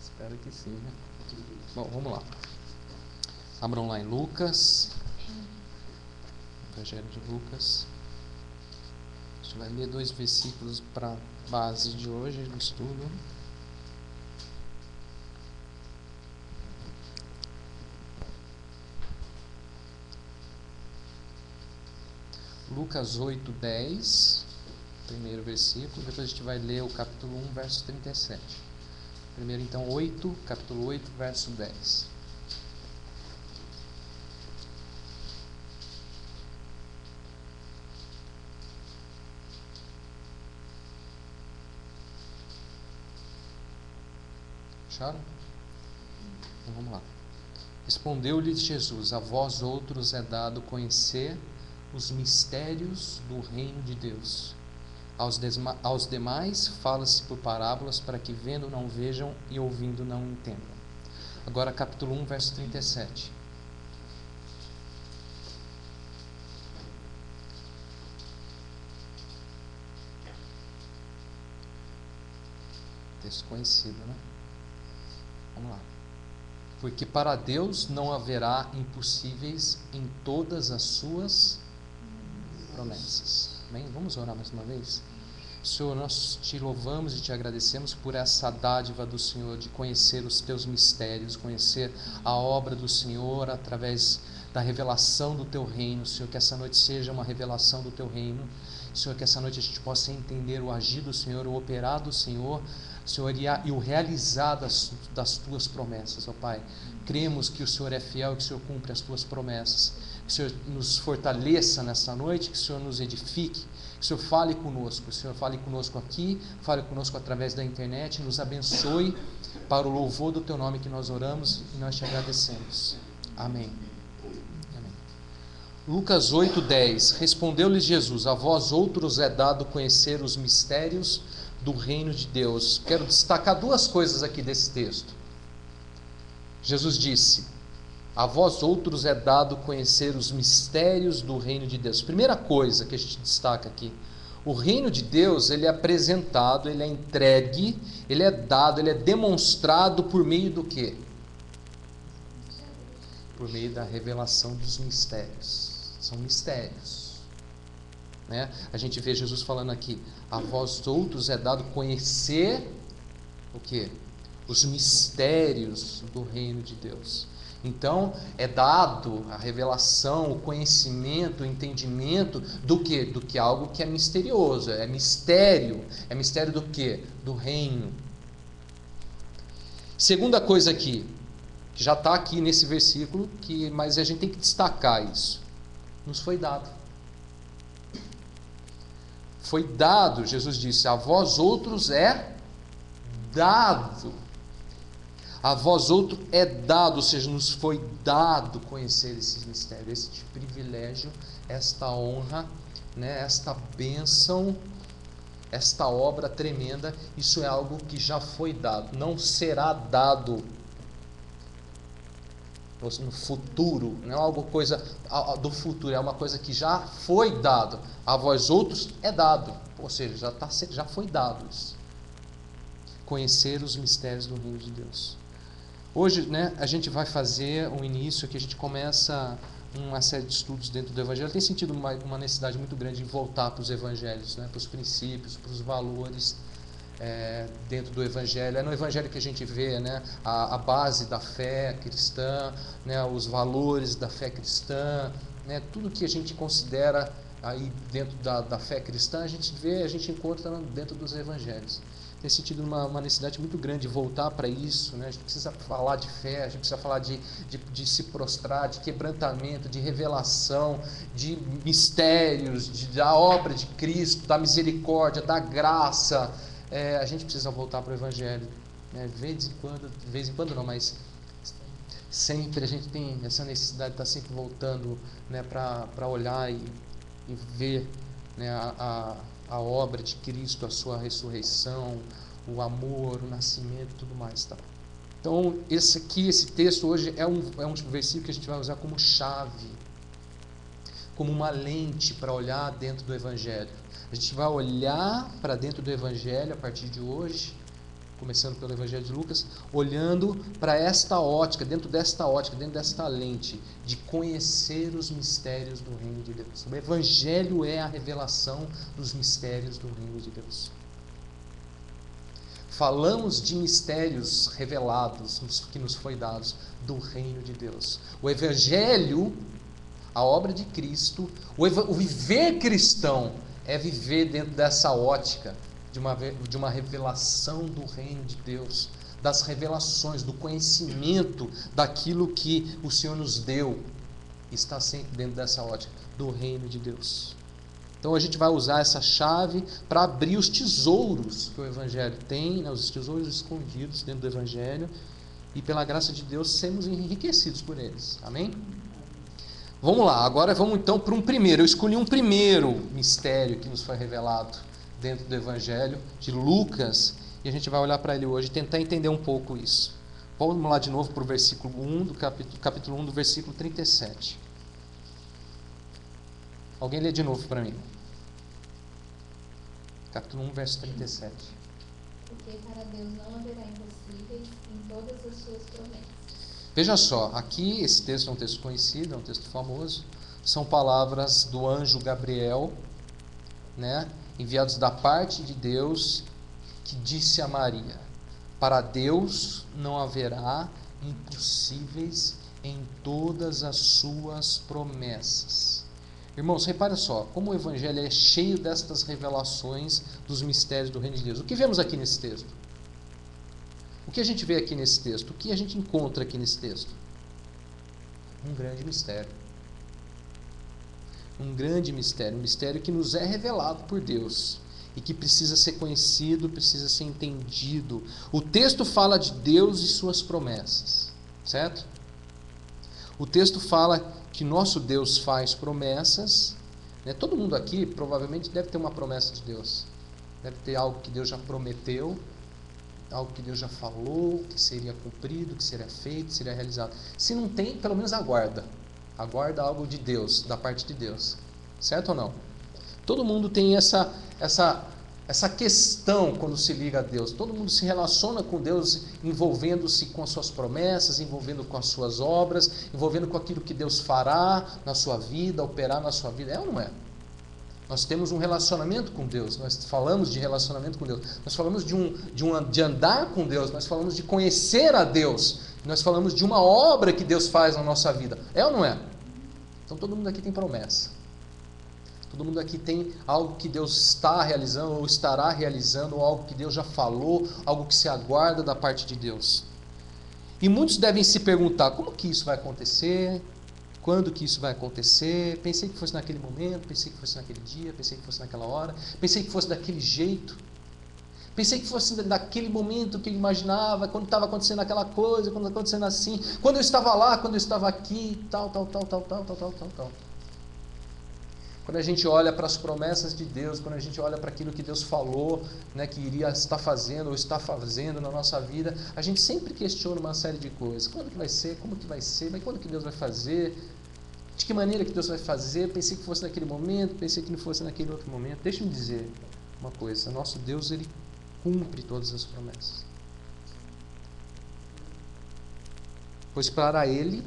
Espero que sim, né? Bom, vamos lá. Abram lá em Lucas. Evangelho de Lucas. A gente vai ler 2 versículos para base de hoje no estudo. Lucas 8:10, primeiro versículo. Depois a gente vai ler o capítulo 1, verso 37. Primeiro, então, capítulo 8, verso 10. Acharam? Então vamos lá. Respondeu-lhes Jesus: a vós outros é dado conhecer os mistérios do reino de Deus. Aos demais fala-se por parábolas, para que vendo não vejam e ouvindo não entendam. Agora capítulo 1, verso 37. Texto conhecido, né? Vamos lá. Porque para Deus não haverá impossíveis em todas as suas promessas. Amém? Vamos orar mais uma vez? Senhor, nós te louvamos e te agradecemos por essa dádiva do Senhor de conhecer os teus mistérios, conhecer a obra do Senhor através da revelação do teu reino. Senhor, que essa noite seja uma revelação do teu reino. Senhor, que essa noite a gente possa entender o agir do Senhor, o operar do Senhor, Senhor, e o realizar das tuas promessas, ó Pai. Cremos que o Senhor é fiel e que o Senhor cumpre as tuas promessas. Que o Senhor nos fortaleça nessa noite, que o Senhor nos edifique, que o Senhor fale conosco. O Senhor fale conosco aqui, fale conosco através da internet, nos abençoe para o louvor do teu nome que nós oramos e nós te agradecemos. Amém. Amém. Lucas 8:10. Respondeu-lhes Jesus: a vós outros é dado conhecer os mistérios do reino de Deus. Quero destacar 2 coisas aqui desse texto. Jesus disse: a vós outros é dado conhecer os mistérios do reino de Deus. Primeira coisa que a gente destaca aqui: o reino de Deus, ele é apresentado, ele é entregue, ele é dado, ele é demonstrado por meio do quê? Por meio da revelação dos mistérios. São mistérios, né? A gente vê Jesus falando aqui: a vós outros é dado conhecer o quê? Os mistérios do reino de Deus. Então, é dado a revelação, o conhecimento, o entendimento do quê? Do que algo que é misterioso, é mistério. É mistério do quê? Do reino. Segunda coisa aqui, que já está aqui nesse versículo, mas a gente tem que destacar isso. Nos foi dado. Foi dado, Jesus disse, a vós outros é dado. A vós outro é dado, ou seja, nos foi dado conhecer esses mistérios, este privilégio, esta honra, né, esta bênção, esta obra tremenda. Isso é algo que já foi dado, não será dado no futuro, não é algo coisa do futuro, é uma coisa que já foi dado. A vós outros é dado, ou seja, já foi dado isso. Conhecer os mistérios do reino de Deus. Hoje, né, a gente vai fazer um início que a gente começa uma série de estudos dentro do Evangelho. Tem sentido uma necessidade muito grande de voltar para os Evangelhos, né, para os princípios, para os valores dentro do Evangelho. É no Evangelho que a gente vê, né, a base da fé cristã, né, os valores da fé cristã, né, tudo que a gente considera aí dentro da fé cristã, a gente encontra dentro dos Evangelhos. Tem sentido uma necessidade muito grande de voltar para isso, né? A gente precisa falar de fé, a gente precisa falar de se prostrar, de quebrantamento, de revelação, de mistérios, da obra de Cristo, da misericórdia, da graça. A gente precisa voltar para o Evangelho, né? De vez em quando não, mas sempre a gente tem essa necessidade de estar sempre voltando, né, para olhar e ver, né, a obra de Cristo, a sua ressurreição, o amor, o nascimento e tudo mais, tá? Então, esse texto hoje é um versículo que a gente vai usar como chave, como uma lente para olhar dentro do Evangelho. A gente vai olhar para dentro do Evangelho a partir de hoje, começando pelo Evangelho de Lucas, olhando para esta ótica, dentro desta lente, de conhecer os mistérios do reino de Deus. O Evangelho é a revelação dos mistérios do reino de Deus. Falamos de mistérios revelados que nos foi dados do reino de Deus. O Evangelho, a obra de Cristo, o viver cristão é viver dentro dessa ótica de uma revelação do reino de Deus, das revelações, do conhecimento daquilo que o Senhor nos deu, está sempre dentro dessa ótica do reino de Deus. Então a gente vai usar essa chave para abrir os tesouros que o Evangelho tem, né, os tesouros escondidos dentro do Evangelho, e pela graça de Deus sermos enriquecidos por eles. Amém? Vamos lá, agora vamos então para um primeiro. Eu escolhi um primeiro mistério que nos foi revelado dentro do Evangelho de Lucas, e a gente vai olhar para ele hoje e tentar entender um pouco isso. Vamos lá de novo para o versículo 1 do capítulo 1, do versículo 37. Alguém lê de novo para mim. Capítulo 1, verso 37. Porque para Deus não haverá impossíveis em todas as suas promessas. Veja só, aqui esse texto é um texto conhecido, é um texto famoso. São palavras do anjo Gabriel, né, enviados da parte de Deus, que disse a Maria: para Deus não haverá impossíveis em todas as suas promessas. Irmãos, repare só, como o Evangelho é cheio destas revelações dos mistérios do reino de Deus. O que vemos aqui nesse texto? O que a gente vê aqui nesse texto? O que a gente encontra aqui nesse texto? Um grande mistério. Um grande mistério, um mistério que nos é revelado por Deus e que precisa ser conhecido, precisa ser entendido. O texto fala de Deus e suas promessas, certo? O texto fala que nosso Deus faz promessas, né? Todo mundo aqui provavelmente deve ter uma promessa de Deus, deve ter algo que Deus já prometeu, algo que Deus já falou, que seria cumprido, que seria feito, que seria realizado. Se não tem, pelo menos aguarda algo de Deus, da parte de Deus, certo ou não? Todo mundo tem essa questão quando se liga a Deus. Todo mundo se relaciona com Deus envolvendo-se com as suas promessas, envolvendo com as suas obras, envolvendo com aquilo que Deus fará na sua vida, operar na sua vida. É ou não é? Nós temos um relacionamento com Deus, nós falamos de relacionamento com Deus, nós falamos de andar com Deus, nós falamos de conhecer a Deus, nós falamos de uma obra que Deus faz na nossa vida. É ou não é? Então todo mundo aqui tem promessa. Todo mundo aqui tem algo que Deus está realizando ou estará realizando, ou algo que Deus já falou, algo que se aguarda da parte de Deus. E muitos devem se perguntar: como que isso vai acontecer? Quando que isso vai acontecer? Pensei que fosse naquele momento, pensei que fosse naquele dia, pensei que fosse naquela hora, pensei que fosse daquele jeito. Pensei que fosse daquele momento que eu imaginava, quando estava acontecendo aquela coisa, quando estava acontecendo assim, quando eu estava lá, quando eu estava aqui, tal. Quando a gente olha para as promessas de Deus, quando a gente olha para aquilo que Deus falou, né, que iria estar fazendo ou está fazendo na nossa vida, a gente sempre questiona uma série de coisas. Quando que vai ser? Como que vai ser? Mas quando que Deus vai fazer? De que maneira que Deus vai fazer? Pensei que fosse naquele momento, pensei que não fosse naquele outro momento. Deixa-me dizer uma coisa: nosso Deus, Ele cumpre todas as promessas. Pois para Ele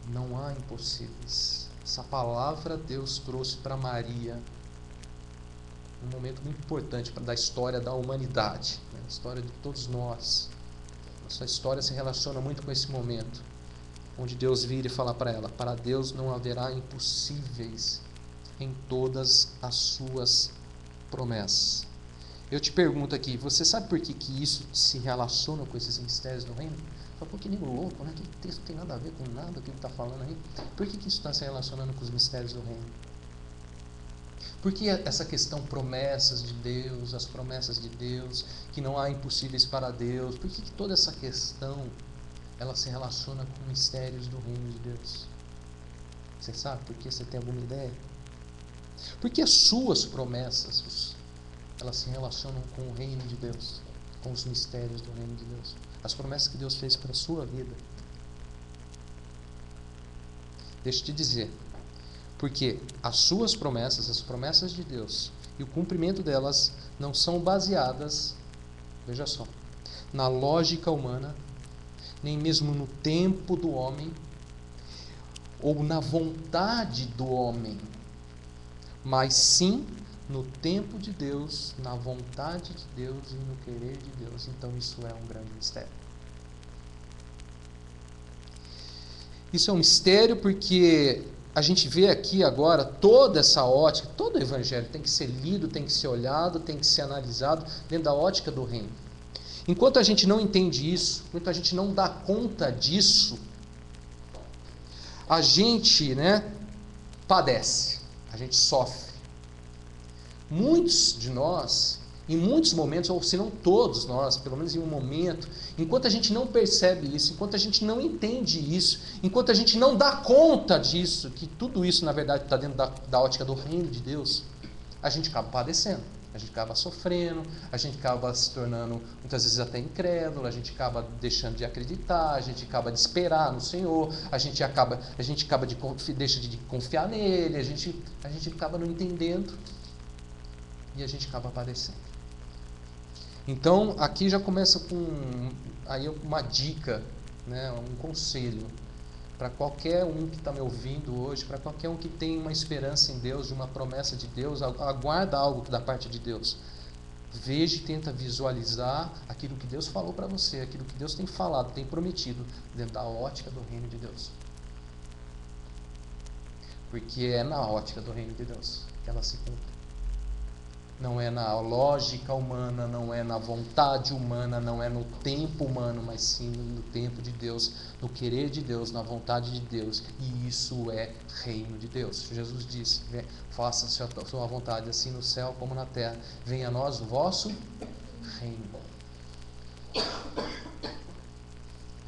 não há impossíveis. Essa palavra Deus trouxe para Maria um momento muito importante da história da humanidade, né? A história de todos nós. Nossa história se relaciona muito com esse momento, onde Deus vira e fala para ela: para Deus não haverá impossíveis em todas as suas promessas. Eu te pergunto aqui, você sabe por que isso se relaciona com esses mistérios do reino? Fala: pô, que nem louco, né? Aquele texto não tem nada a ver com nada que ele está falando aí. Por que isso está se relacionando com os mistérios do reino? Por que essa questão promessas de Deus, as promessas de Deus, que não há impossíveis para Deus? Por que toda essa questão ela se relaciona com mistérios do reino de Deus? Você sabe por que? Você tem alguma ideia? Porque as suas promessas, elas se relacionam com o reino de Deus, com os mistérios do reino de Deus. As promessas que Deus fez para a sua vida. Deixa eu te dizer, porque as suas promessas, as promessas de Deus, e o cumprimento delas não são baseadas, veja só, na lógica humana, nem mesmo no tempo do homem, ou na vontade do homem, mas sim no tempo de Deus, na vontade de Deus e no querer de Deus. Então isso é um grande mistério. Isso é um mistério porque a gente vê aqui agora toda essa ótica, todo o evangelho tem que ser lido, tem que ser olhado, tem que ser analisado dentro da ótica do reino. Enquanto a gente não entende isso, enquanto a gente não dá conta disso, a gente, padece, a gente sofre. Muitos de nós, em muitos momentos, ou se não todos nós, pelo menos em um momento, enquanto a gente não percebe isso, enquanto a gente não entende isso, enquanto a gente não dá conta disso, que tudo isso na verdade está dentro da ótica do reino de Deus, a gente acaba padecendo, a gente acaba sofrendo, a gente acaba se tornando muitas vezes até incrédulo, a gente acaba deixando de acreditar, a gente acaba de esperar no Senhor, a gente deixa de confiar nele, a gente acaba não entendendo e a gente acaba padecendo. Então, aqui já começa com aí uma dica, um conselho para qualquer um que está me ouvindo hoje, para qualquer um que tem uma esperança em Deus, de uma promessa de Deus, aguarda algo da parte de Deus. Veja e tenta visualizar aquilo que Deus falou para você, aquilo que Deus tem falado, tem prometido, dentro da ótica do reino de Deus. Porque é na ótica do reino de Deus que ela se cumpre. Não é na lógica humana, não é na vontade humana, não é no tempo humano, mas sim no tempo de Deus, no querer de Deus, na vontade de Deus. E isso é reino de Deus. Jesus disse: faça-se a sua vontade, assim no céu como na terra. Venha a nós o vosso reino.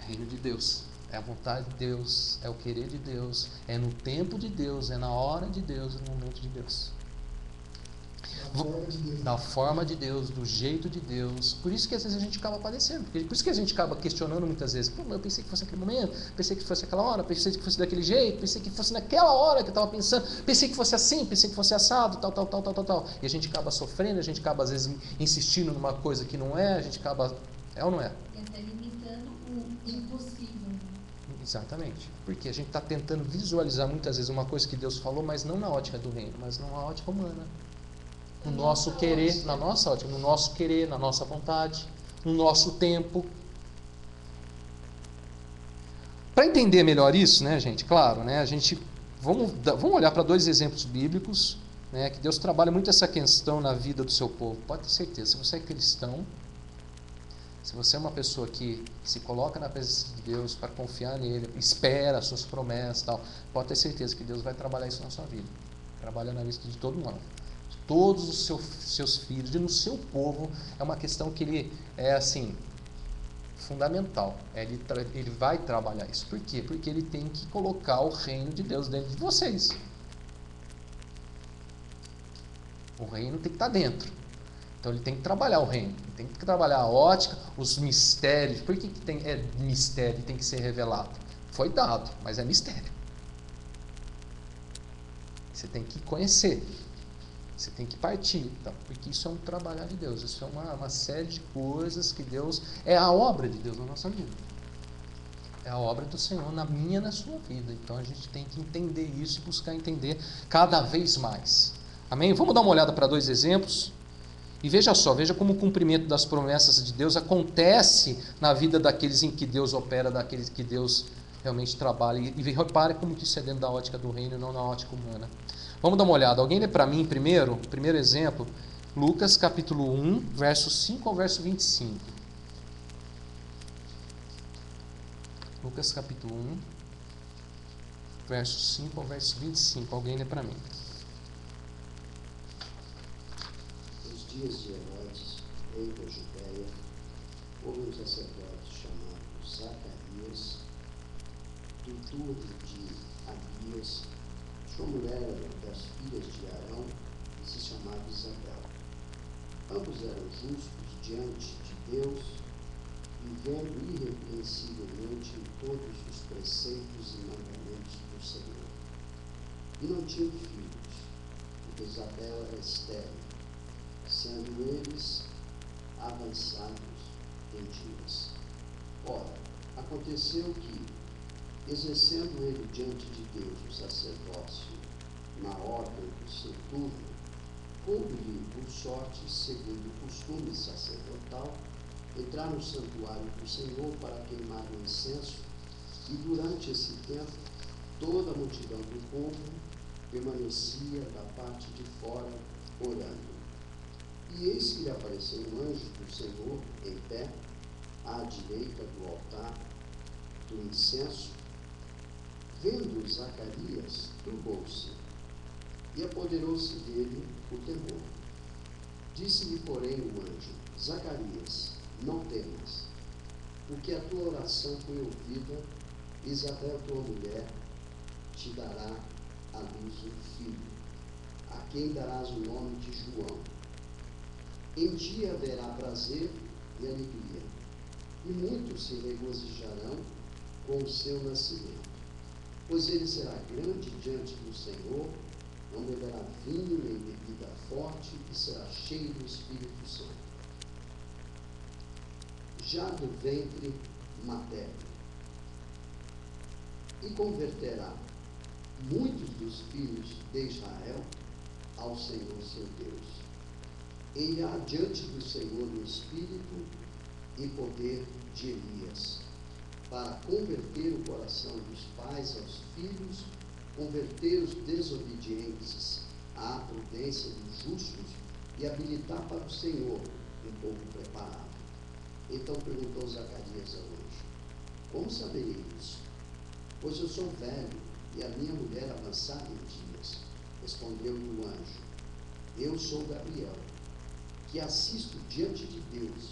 Reino de Deus. É a vontade de Deus, é o querer de Deus, é no tempo de Deus, é na hora de Deus, é no momento de Deus. Da forma de Deus, do jeito de Deus. Por isso que às vezes a gente acaba padecendo. Por isso que a gente acaba questionando muitas vezes. Eu pensei que fosse aquele momento, pensei que fosse aquela hora, pensei que fosse daquele jeito, pensei que fosse naquela hora que eu estava pensando, pensei que fosse assim, pensei que fosse assado, tal. E a gente acaba sofrendo, a gente acaba às vezes insistindo numa coisa que não é, a gente acaba... É ou não é? E até limitando o impossível. Exatamente. Porque a gente está tentando visualizar muitas vezes uma coisa que Deus falou, mas não na ótica do reino, mas numa ótica humana. No nosso querer, na nossa ótica, no nosso querer, na nossa vontade, no nosso tempo. Para entender melhor isso, gente, claro, a gente vamos olhar para 2 exemplos bíblicos, que Deus trabalha muito essa questão na vida do seu povo. Pode ter certeza, se você é cristão, se você é uma pessoa que se coloca na presença de Deus para confiar nele, espera as suas promessas, tal, pode ter certeza que Deus vai trabalhar isso na sua vida. Trabalha na vida de todo mundo. Todos os seus filhos e no seu povo, é uma questão que ele é assim fundamental. Ele vai trabalhar isso. Por quê? Porque ele tem que colocar o reino de Deus dentro de vocês. O reino tem que estar dentro. Então ele tem que trabalhar o reino, ele tem que trabalhar a ótica, os mistérios. Por que é mistério e tem que ser revelado? Foi dado, mas é mistério. Você tem que conhecer. Você tem que partir, porque isso é um trabalhar de Deus, isso é uma série de coisas que Deus... É a obra de Deus na nossa vida. É a obra do Senhor na minha e na sua vida. Então a gente tem que entender isso e buscar entender cada vez mais. Amém? Vamos dar uma olhada para 2 exemplos. E veja como o cumprimento das promessas de Deus acontece na vida daqueles em que Deus opera, daqueles que Deus realmente trabalha. E repare como isso é dentro da ótica do reino e não na ótica humana. Vamos dar uma olhada. Alguém lê para mim primeiro exemplo, Lucas capítulo 1, verso 5 ao verso 25. Lucas capítulo 1, verso 5 ao verso 25. Alguém lê para mim. Nos dias de Herodes, rei da Judéia, houve um sacerdote chamado Zacarias, do turno de Abias. Sua mulher era das filhas de Arão e se chamava Isabel. Ambos eram justos diante de Deus, vivendo irrepreensivelmente em todos os preceitos e mandamentos do Senhor. E não tinham filhos, porque Isabel era estéril, sendo eles avançados em dias. Ora, aconteceu que, exercendo ele diante de Deus o sacerdócio na ordem do seu turno, coube-lhe por sorte, segundo o costume sacerdotal, entrar no santuário do Senhor para queimar o incenso, e durante esse tempo toda a multidão do povo permanecia da parte de fora orando. E eis que lhe apareceu um anjo do Senhor em pé, à direita do altar do incenso. Vendo Zacarias, turbou-se, e apoderou-se dele o temor. Disse-lhe, porém, o anjo: Zacarias, não temas, porque a tua oração foi ouvida, Isabel, tua mulher, te dará à luz um filho, a quem darás o nome de João. Em ti haverá prazer e alegria, e muitos se regozijarão com o seu nascimento, pois ele será grande diante do Senhor, não beberá vinho nem bebida forte, e será cheio do Espírito Santo. Já do ventre materno, e converterá muitos dos filhos de Israel ao Senhor seu Deus. Ele há diante do Senhor no espírito e poder de Elias, para converter o coração dos pais aos filhos, converter os desobedientes à prudência dos justos e habilitar para o Senhor um povo preparado. Então perguntou Zacarias ao anjo: como saberei isso? Pois eu sou velho e a minha mulher avançada em dias. Respondeu-lhe o anjo: eu sou Gabriel, que assisto diante de Deus,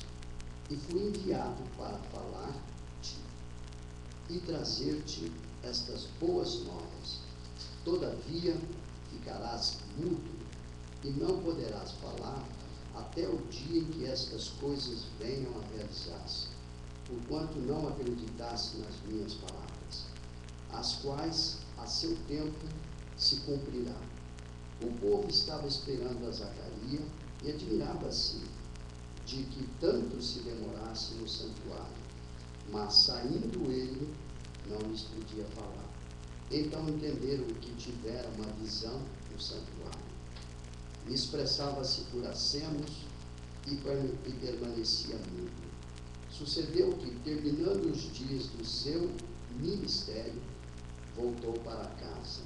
e fui enviado para falar-te e trazer-te estas boas novas. Todavia ficarás mudo e não poderás falar até o dia em que estas coisas venham a realizar-se, porquanto não acreditaste nas minhas palavras, as quais a seu tempo se cumprirá. O povo estava esperando a Zacarias e admirava-se de que tanto se demorasse no santuário, mas saindo ele, não lhes podia falar. Então entenderam que tivera uma visão no santuário. E expressava-se por acenos e permanecia mudo. Sucedeu que, terminando os dias do seu ministério, voltou para casa.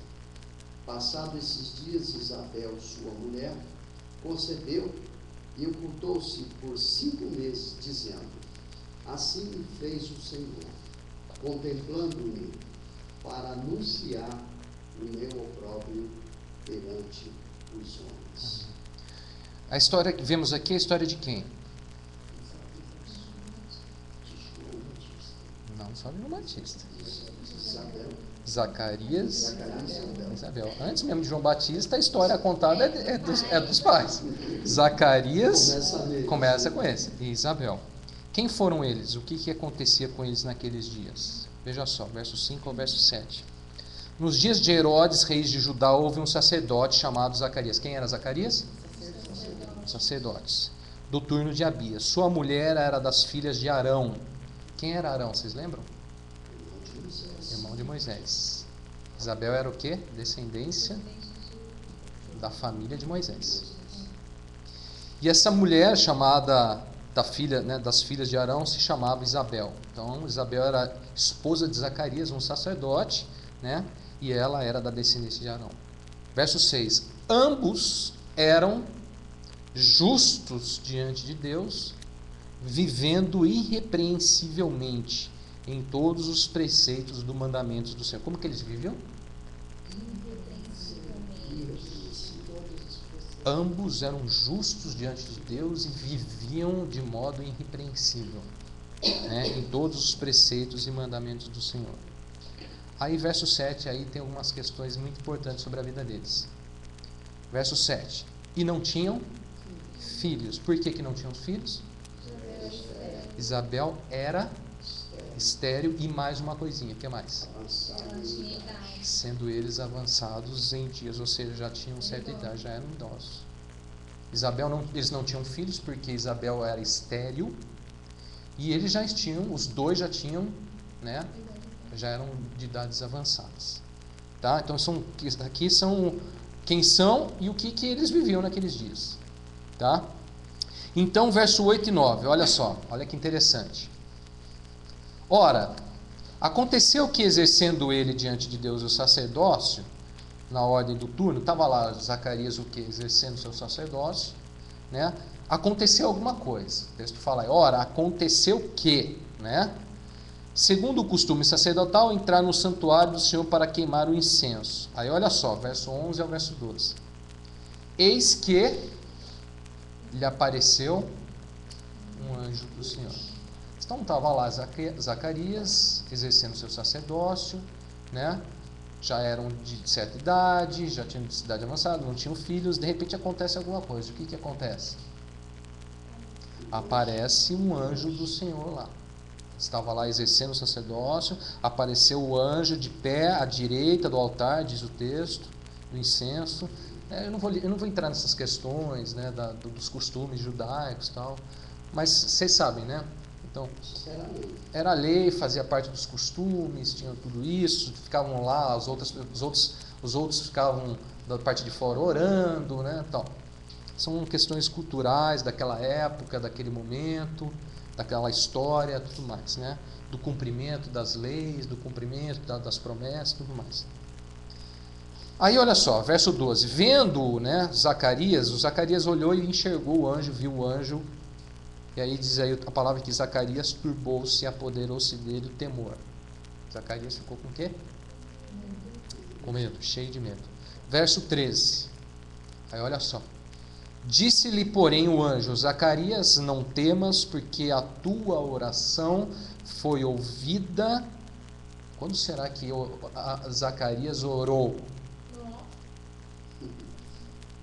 Passados esses dias, Isabel, sua mulher, concebeu e ocultou-se por 5 meses, dizendo: assim me fez o Senhor, contemplando-me, para anunciar o meu opróbrio perante os homens. A história que vemos aqui é a história de quem? Não só de João Batista. Zacarias e Isabel. Antes mesmo de João Batista, a história contada é dos pais. Zacarias começa com esse, e Isabel. Quem foram eles? O que acontecia com eles naqueles dias? Veja só, verso 5 ao verso 7. Nos dias de Herodes, rei de Judá, houve um sacerdote chamado Zacarias. Quem era Zacarias? Sacerdotes. Do turno de Abias. Sua mulher era das filhas de Arão. Quem era Arão? Vocês lembram? Irmão de Moisés. Isabel era o quê? Descendência da família de Moisés. E essa mulher chamada das filhas de Arão se chamava Isabel. Então Isabel era esposa de Zacarias, um sacerdote, né? E ela era da descendência de Arão. Verso 6. Ambos eram justos diante de Deus, vivendo irrepreensivelmente em todos os preceitos do mandamento do Senhor. Como que eles viviam? Ambos eram justos diante de Deus e viviam de modo irrepreensível, né, em todos os preceitos e mandamentos do Senhor. Aí verso 7, aí tem algumas questões muito importantes sobre a vida deles. Verso 7. E não tinham filhos. Por que não tinham filhos? Isabel era estéril e mais uma coisinha. O que mais? Sendo eles avançados em dias, ou seja, já tinham certa idade, já eram idosos. Eles não tinham filhos porque Isabel era estéril e eles os dois já tinham, né, já eram de idades avançadas. Tá? Então aqui são quem são e o que eles viviam naqueles dias. Tá? Então, verso 8 e 9, olha só, olha que interessante. Ora, aconteceu que, exercendo ele diante de Deus o sacerdócio, na ordem do turno, estava lá Zacarias exercendo seu sacerdócio, né? Aconteceu alguma coisa. O texto fala, ora, aconteceu que, né? Segundo o costume sacerdotal, entrar no santuário do Senhor para queimar o incenso. Aí olha só, verso 11 ao verso 12. Eis que lhe apareceu um anjo do Senhor. Então estava lá Zacarias exercendo seu sacerdócio, né? Já eram de certa idade, já tinham de idade avançada, não tinham filhos, de repente acontece alguma coisa. O que acontece? Aparece um anjo do Senhor lá. Estava lá exercendo o sacerdócio, apareceu o anjo de pé à direita do altar, diz o texto, do incenso. Eu não vou entrar nessas questões, né, dos costumes judaicos e tal, mas vocês sabem, né? Então, era lei, fazia parte dos costumes, tinha tudo isso, ficavam lá, os outros ficavam da parte de fora orando, né? Então, são questões culturais daquela época, daquele momento, daquela história, tudo mais, né? Do cumprimento das leis, do cumprimento das promessas, tudo mais. Aí olha só, verso 12, vendo, né, Zacarias, o Zacarias olhou e enxergou o anjo, viu o anjo. E aí diz aí a palavra que Zacarias turbou-se e apoderou-se dele o temor. Zacarias ficou com o quê? Com medo, cheio de medo. Verso 13. Aí olha só. Disse-lhe, porém, o anjo: Zacarias, não temas, porque a tua oração foi ouvida. Quando será que Zacarias orou?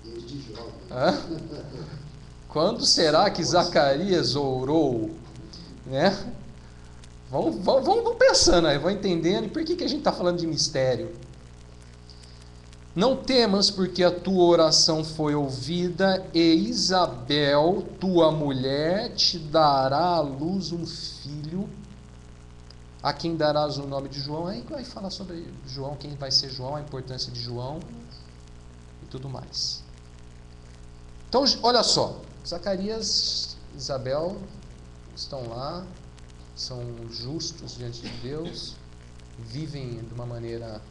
Desde jovem. Quando será que Zacarias orou? Né? Vamos pensando aí, vamos entendendo. E por que a gente está falando de mistério? Não temas, porque a tua oração foi ouvida, e Isabel, tua mulher, te dará à luz um filho, a quem darás o nome de João. Aí vai falar sobre João, quem vai ser João, a importância de João e tudo mais. Então, olha só, Zacarias e Isabel estão lá, são justos diante de Deus, vivem de uma maneira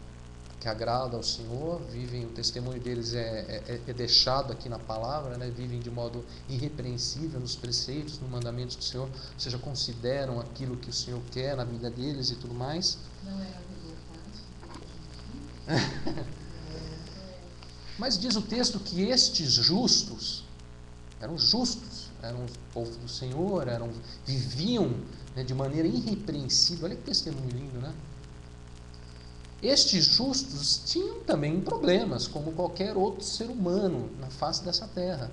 que agrada ao Senhor, vivem, o testemunho deles é deixado aqui na palavra, né? Vivem de modo irrepreensível nos preceitos, nos mandamentos do Senhor, ou seja, consideram aquilo que o Senhor quer na vida deles e tudo mais. Não era revoltante. Mas diz o texto que estes justos, eram o povo do Senhor, viviam, né, de maneira irrepreensível. Olha que testemunho lindo, né? Estes justos tinham também problemas, como qualquer outro ser humano na face dessa terra.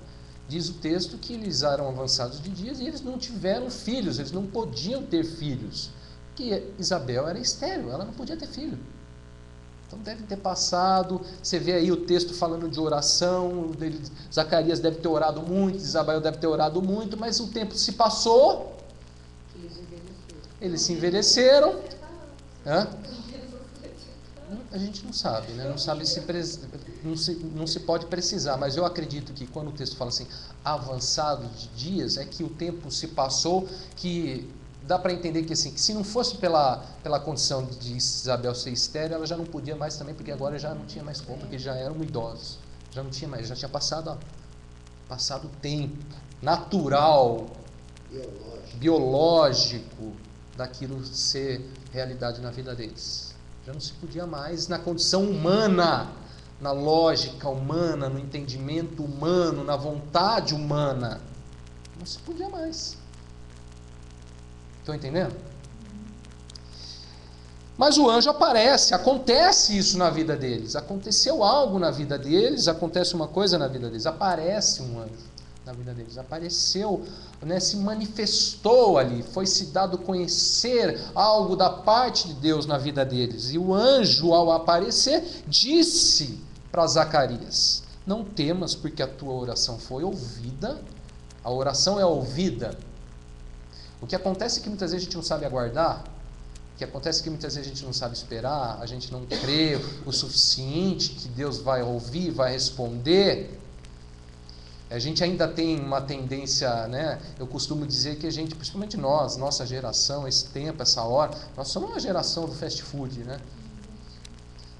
Diz o texto que eles eram avançados de dias e eles não tiveram filhos, eles não podiam ter filhos, porque Isabel era estéril, ela não podia ter filho. Então deve ter passado, você vê aí o texto falando de oração, Zacarias deve ter orado muito, Isabel deve ter orado muito, mas o tempo se passou, eles se envelheceram. A gente não sabe, né? Não sabe não se pode precisar, mas eu acredito que quando o texto fala assim, avançado de dias, é que o tempo se passou, que dá para entender que, assim, que se não fosse pela condição de Isabel ser estéril, ela já não podia mais também, porque agora já não tinha mais como, porque já eram idosos, já não tinha mais, já tinha passado o tempo natural, biológico daquilo ser realidade na vida deles. Já não se podia mais na condição humana, na lógica humana, no entendimento humano, na vontade humana. Não se podia mais. Estão entendendo? Mas o anjo aparece, acontece isso na vida deles. Aconteceu algo na vida deles, acontece uma coisa na vida deles. Aparece um anjo na vida deles. Apareceu, né, se manifestou ali, foi-se dado conhecer algo da parte de Deus na vida deles. E o anjo, ao aparecer, disse para Zacarias: Não temas, porque a tua oração foi ouvida. A oração é ouvida. O que acontece é que muitas vezes a gente não sabe aguardar. O que acontece é que muitas vezes a gente não sabe esperar. A gente não crê o suficiente que Deus vai ouvir, vai responder. A gente ainda tem uma tendência, né? Eu costumo dizer que a gente, principalmente nós, nossa geração, esse tempo, essa hora, nós somos uma geração do fast food, né?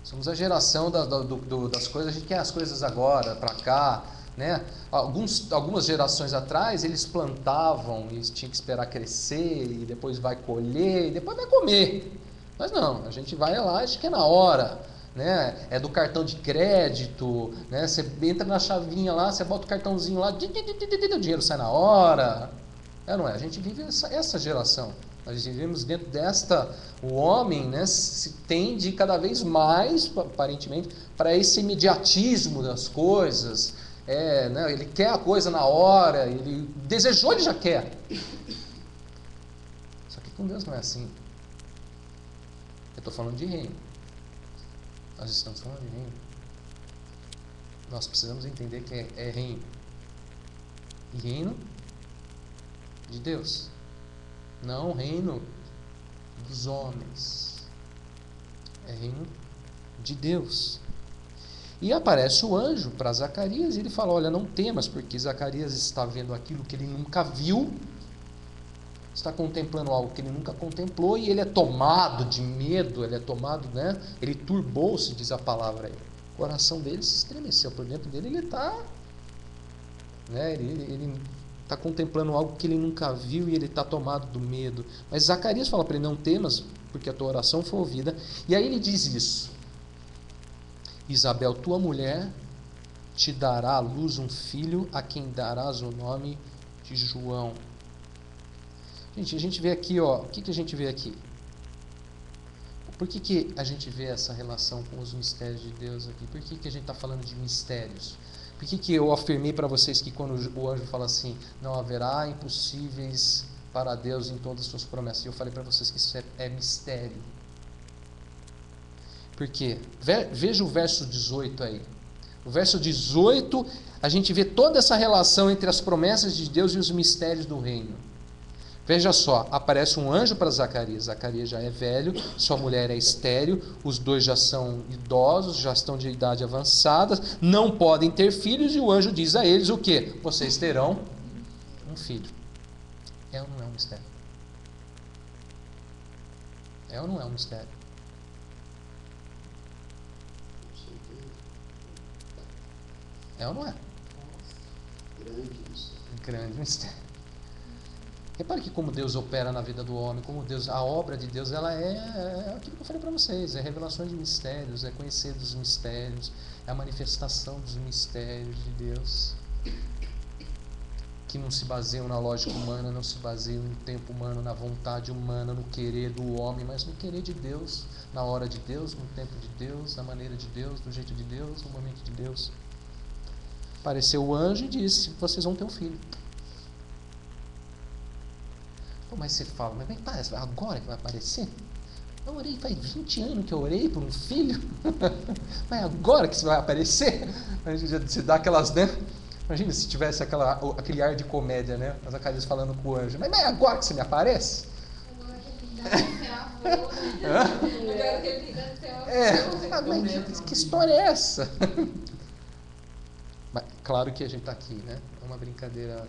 Somos a geração das coisas, a gente quer as coisas agora, para cá, né? Algumas gerações atrás, eles plantavam e tinha que esperar crescer, e depois vai colher, e depois vai comer. Mas não, a gente vai lá, acho que é na hora. Né? É do cartão de crédito, né? Você entra na chavinha lá, você bota o cartãozinho lá, o dinheiro sai na hora. Não é? A gente vive essa geração. Nós vivemos dentro desta. O homem, né, se tende cada vez mais, aparentemente, para esse imediatismo das coisas. Né? Ele quer a coisa na hora, ele desejou, ele já quer. Só que com Deus não é assim. Eu estou falando de reino. Nós estamos falando de reino. Nós precisamos entender que é reino. E reino de Deus. Não reino dos homens. É reino de Deus. E aparece o anjo para Zacarias e ele fala, olha, não temas, porque Zacarias está vendo aquilo que ele nunca viu. Está contemplando algo que ele nunca contemplou e ele é tomado de medo, ele é tomado, né? Ele turbou-se, diz a palavra aí. O coração dele se estremeceu, por dentro dele ele está, né? Ele está contemplando algo que ele nunca viu e ele está tomado do medo. Mas Zacarias fala para ele, não temas, porque a tua oração foi ouvida. E aí ele diz isso, Isabel, tua mulher te dará à luz um filho, a quem darás o nome de João. Gente, a gente vê aqui, ó, o que a gente vê aqui? Por que a gente vê essa relação com os mistérios de Deus aqui? Por que a gente está falando de mistérios? Por que eu afirmei para vocês que quando o anjo fala assim, não haverá impossíveis para Deus em todas as suas promessas? E eu falei para vocês que isso é mistério. Por quê? Veja o verso 18 aí. O verso 18, a gente vê toda essa relação entre as promessas de Deus e os mistérios do reino. Veja só, aparece um anjo para Zacarias. Zacarias já é velho, sua mulher é estéril, os dois já são idosos, já estão de idade avançada, não podem ter filhos, e o anjo diz a eles o quê? Vocês terão um filho. É ou não é um mistério? É ou não é um mistério? É ou não é? Grande mistério. Repare que como Deus opera na vida do homem, como Deus, a obra de Deus, ela é aquilo que eu falei para vocês, é revelação de mistérios, é conhecer dos mistérios, é a manifestação dos mistérios de Deus, que não se baseiam na lógica humana, não se baseiam no tempo humano, na vontade humana, no querer do homem, mas no querer de Deus, na hora de Deus, no tempo de Deus, na maneira de Deus, do jeito de Deus, no momento de Deus. Apareceu o anjo e disse, vocês vão ter um filho. Mas você fala, mas parece, agora que vai aparecer? Eu orei, faz 20 anos que eu orei por um filho. Mas agora que isso vai aparecer? A gente se dá aquelas, né? Imagina se tivesse aquele ar de comédia, né? As Zacarias falando com o anjo. Mas agora que você me aparece? Agora que ele dá ser avô. Agora que ele dá ser avô. Mas que história é essa? Mas, claro que a gente está aqui, né? É uma brincadeira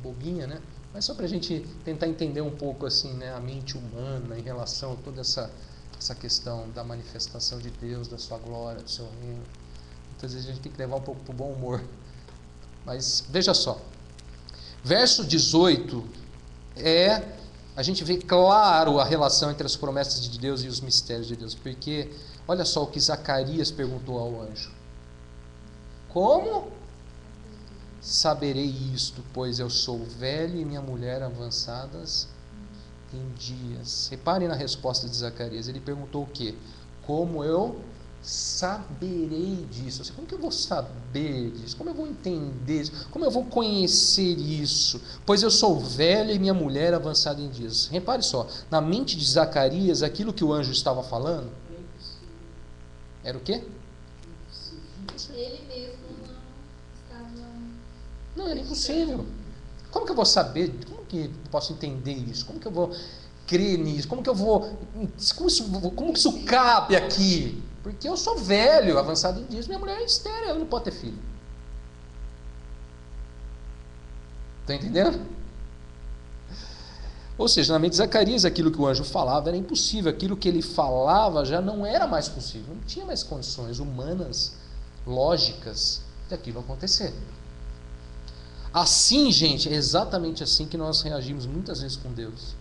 bobinha, né? Mas só para a gente tentar entender um pouco assim, né, a mente humana em relação a toda essa questão da manifestação de Deus, da sua glória, do seu reino. Muitas vezes a gente tem que levar um pouco para o bom humor. Mas veja só, verso 18 a gente vê claro a relação entre as promessas de Deus e os mistérios de Deus, porque olha só o que Zacarias perguntou ao anjo. Como saberei isto, pois eu sou velho e minha mulher avançadas em dias? Reparem na resposta de Zacarias. Ele perguntou o quê? Como eu saberei disso? Como que eu vou saber disso? Como eu vou entender isso? Como eu vou conhecer isso? Pois eu sou velho e minha mulher avançada em dias. Repare só, na mente de Zacarias, aquilo que o anjo estava falando era o quê? Ele mesmo Não, era impossível. Como que eu vou saber? Como que eu posso entender isso? Como que eu vou crer nisso? Como que eu vou... Como que isso cabe aqui? Porque eu sou velho, avançado em dias, minha mulher é estéril, ela não pode ter filho. Está entendendo? Ou seja, na mente de Zacarias, aquilo que o anjo falava era impossível. Aquilo que ele falava já não era mais possível. Não tinha mais condições humanas, lógicas, daquilo acontecer. Assim, gente, é exatamente assim que nós reagimos muitas vezes com Deus.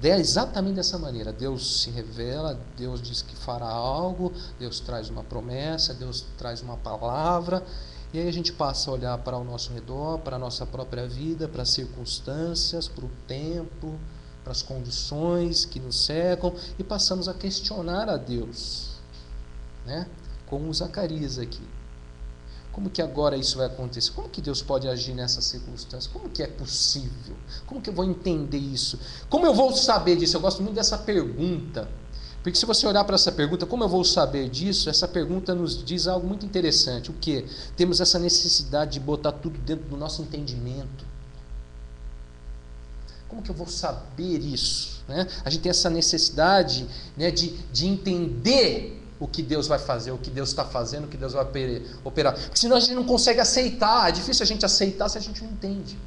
É exatamente dessa maneira. Deus se revela, Deus diz que fará algo, Deus traz uma promessa, Deus traz uma palavra, e aí a gente passa a olhar para o nosso redor, para a nossa própria vida, para as circunstâncias, para o tempo, para as condições que nos cercam, e passamos a questionar a Deus, né? Como Zacarias aqui. Como que agora isso vai acontecer? Como que Deus pode agir nessas circunstâncias? Como que é possível? Como que eu vou entender isso? Como eu vou saber disso? Eu gosto muito dessa pergunta. Porque se você olhar para essa pergunta, como eu vou saber disso? Essa pergunta nos diz algo muito interessante. O quê? Temos essa necessidade de botar tudo dentro do nosso entendimento. Como que eu vou saber isso? Né? A gente tem essa necessidade, né, de entender o que Deus vai fazer, o que Deus está fazendo, o que Deus vai operar. Porque senão a gente não consegue aceitar. É difícil a gente aceitar se a gente não entende.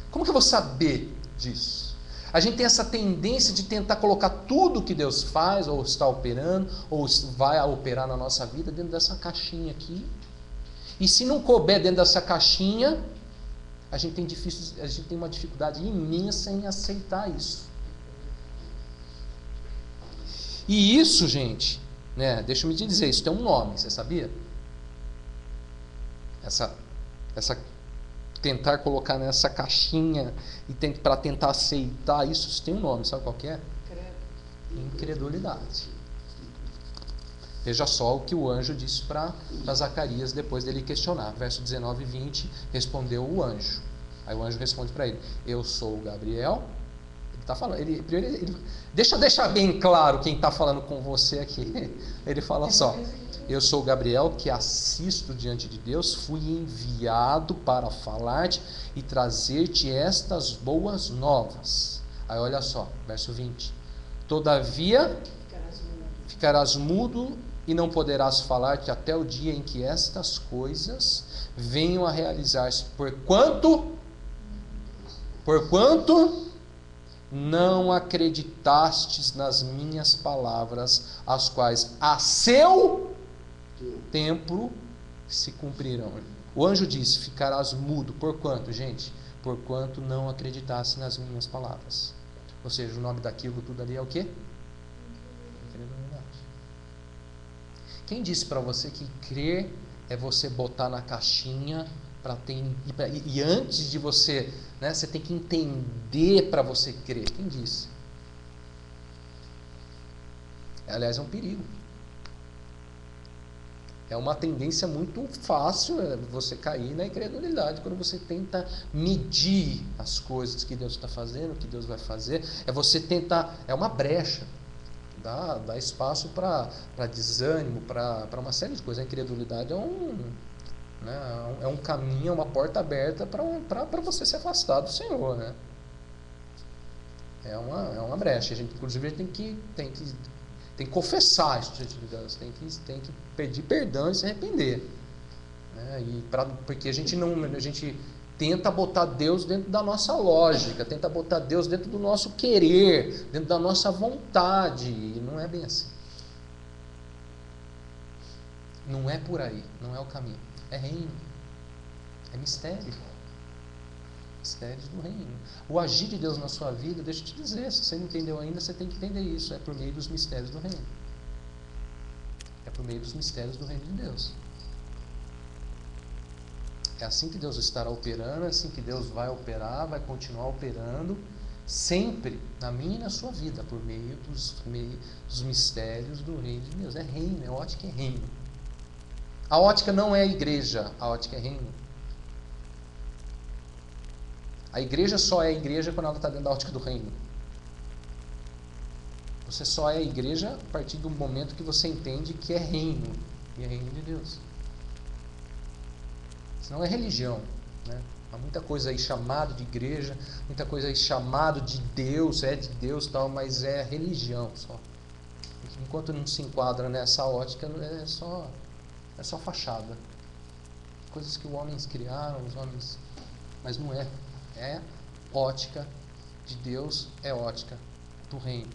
Como que eu vou saber disso? A gente tem essa tendência de tentar colocar tudo que Deus faz, ou está operando, ou vai operar na nossa vida dentro dessa caixinha aqui. E se não couber dentro dessa caixinha, a gente tem uma dificuldade imensa em aceitar isso. E isso, gente, né, deixa eu me dizer, isso tem um nome, você sabia? Essa tentar colocar nessa caixinha e para tentar aceitar isso tem um nome, sabe qual que é? Incredulidade. Veja só o que o anjo disse para Zacarias depois dele questionar. Verso 19 e 20, respondeu o anjo. Aí o anjo responde para ele: eu sou o Gabriel. Tá falando, deixa eu deixar bem claro quem está falando com você aqui. Ele fala só: eu sou Gabriel, que assisto diante de Deus, fui enviado para falar-te e trazer-te estas boas novas. Aí olha só, verso 20: todavia ficarás mudo e não poderás falar-te até o dia em que estas coisas venham a realizar-se, porquanto não acreditastes nas minhas palavras, as quais a seu tempo se cumprirão. O anjo disse: ficarás mudo. Por quanto, gente? Porquanto não acreditaste nas minhas palavras. Ou seja, o nome daquilo tudo ali é o quê? Incredulidade. Quem disse para você que crer é você botar na caixinha e antes de você, né, você tem que entender para você crer? Quem disse? Aliás, é um perigo. É uma tendência muito fácil você cair na incredulidade quando você tenta medir as coisas que Deus está fazendo, o que Deus vai fazer. É você tentar, é uma brecha, dá espaço para desânimo, para uma série de coisas. A incredulidade é um caminho, é uma porta aberta para você se afastar do Senhor, né? É uma brecha. A gente, inclusive, tem que confessar isso diante de Deus, tem que pedir perdão e se arrepender, né? Porque a gente tenta botar Deus dentro da nossa lógica, tenta botar Deus dentro do nosso querer, dentro da nossa vontade, e não é bem assim. Não é por aí, não é o caminho. É reino, é mistério, mistérios do reino. O agir de Deus na sua vida, deixa eu te dizer, se você não entendeu ainda, você tem que entender isso. É por meio dos mistérios do reino. É por meio dos mistérios do reino de Deus. É assim que Deus estará operando, é assim que Deus vai operar, vai continuar operando, sempre na minha e na sua vida, por meio dos mistérios do reino de Deus. É reino, é ótica, é reino. A ótica não é a igreja, a ótica é reino. A igreja só é a igreja quando ela está dentro da ótica do reino. Você só é a igreja a partir do momento que você entende que é reino. e é reino de Deus. Senão é religião, né? Há muita coisa aí chamado de igreja, muita coisa aí chamado de Deus, é de Deus e tal, mas é religião só. Enquanto não se enquadra nessa ótica, é só fachada. Coisas que os homens criaram, mas não é. É ótica de Deus, é ótica do reino.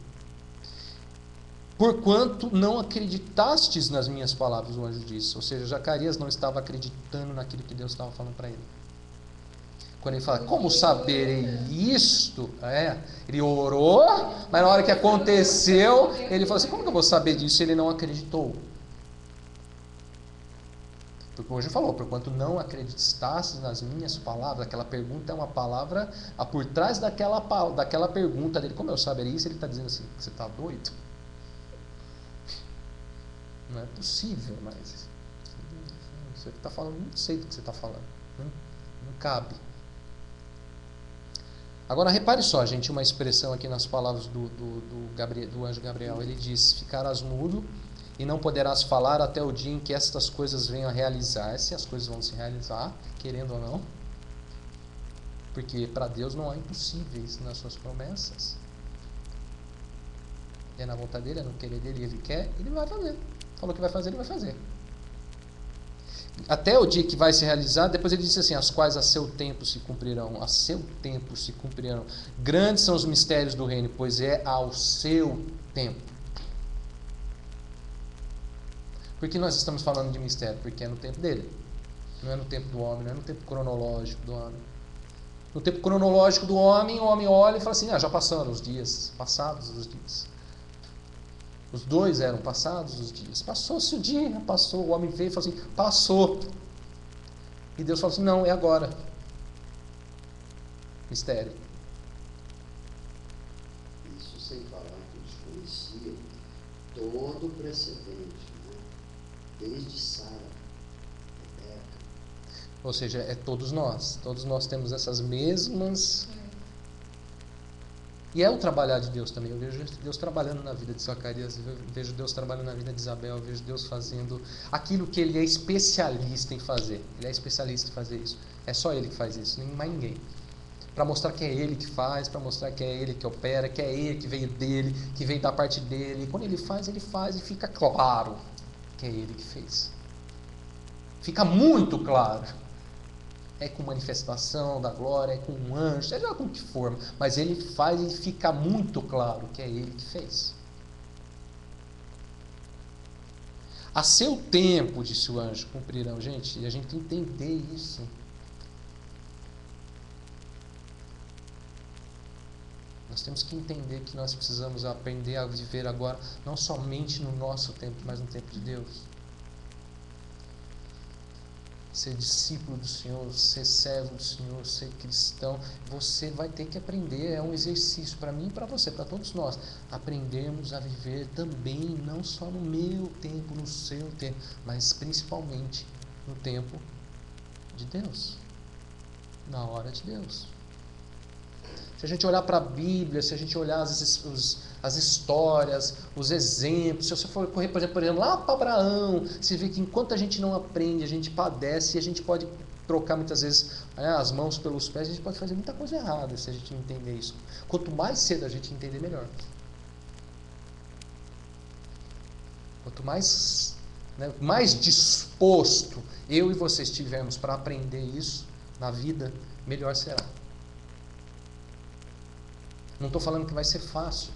Porquanto não acreditastes nas minhas palavras, o anjo disse. Ou seja, Zacarias não estava acreditando naquilo que Deus estava falando para ele. Quando ele fala, como saberei isto? Ele orou, mas na hora que aconteceu, ele falou assim, como que eu vou saber disso? Ele não acreditou. Porque hoje falou, porquanto não acreditastes nas minhas palavras, aquela pergunta é uma palavra, por trás daquela pergunta dele, como eu saberia isso? Ele está dizendo assim, você está doido? Não é possível, mas você está falando, não sei do que você está falando, não cabe. Agora repare só, gente, uma expressão aqui nas palavras do anjo Gabriel. Ele diz, ficarás mudo e não poderás falar até o dia em que estas coisas venham a realizar-se. As coisas vão se realizar, querendo ou não. Porque para Deus não há impossíveis nas suas promessas. É na vontade dele, é no querer dele, ele quer, ele vai fazer. Falou que vai fazer, ele vai fazer. Até o dia que vai se realizar, depois ele disse assim, as quais a seu tempo se cumprirão, a seu tempo se cumprirão. Grandes são os mistérios do reino, pois é ao seu tempo. Por que nós estamos falando de mistério? Porque é no tempo dele. Não é no tempo do homem, não é no tempo cronológico do homem. No tempo cronológico do homem, o homem olha e fala assim, já passaram os dias, passados os dias. Os dois eram passados os dias. Passou-se o dia, passou. O homem veio e falou assim, passou. E Deus falou assim, não, é agora. Mistério. Isso sem falar que eles conheciam todo o precedente, né? Desde Sara, Rebeca. Ou seja, é todos nós. Todos nós temos essas mesmas... E é o trabalhar de Deus também. Eu vejo Deus trabalhando na vida de Zacarias, eu vejo Deus trabalhando na vida de Isabel, eu vejo Deus fazendo aquilo que Ele é especialista em fazer. Ele é especialista em fazer isso. É só Ele que faz isso, nem mais ninguém. Para mostrar que é Ele que faz, para mostrar que é Ele que opera, que é Ele que veio dele, que veio da parte dele. E quando Ele faz e fica claro que é Ele que fez. Fica muito claro. É com manifestação da glória, é com um anjo, seja com que for, mas ele faz e fica muito claro que é ele que fez. A seu tempo, disse o anjo, cumprirão. Gente, e a gente tem que entender isso. Nós temos que entender que nós precisamos aprender a viver agora, não somente no nosso tempo, mas no tempo de Deus. Ser discípulo do Senhor, ser servo do Senhor, ser cristão, você vai ter que aprender, é um exercício para mim e para você, para todos nós, aprendermos a viver também, não só no meu tempo, no seu tempo, mas principalmente no tempo de Deus, na hora de Deus. Se a gente olhar para a Bíblia, se a gente olhar as histórias, os exemplos, se você for correr, por exemplo, lá para Abraão, você vê que enquanto a gente não aprende, a gente padece e a gente pode trocar muitas vezes as mãos pelos pés, a gente pode fazer muita coisa errada se a gente não entender isso. Quanto mais cedo a gente entender, melhor. Quanto mais disposto eu e você estivermos para aprender isso na vida, melhor será. Não estou falando que vai ser fácil.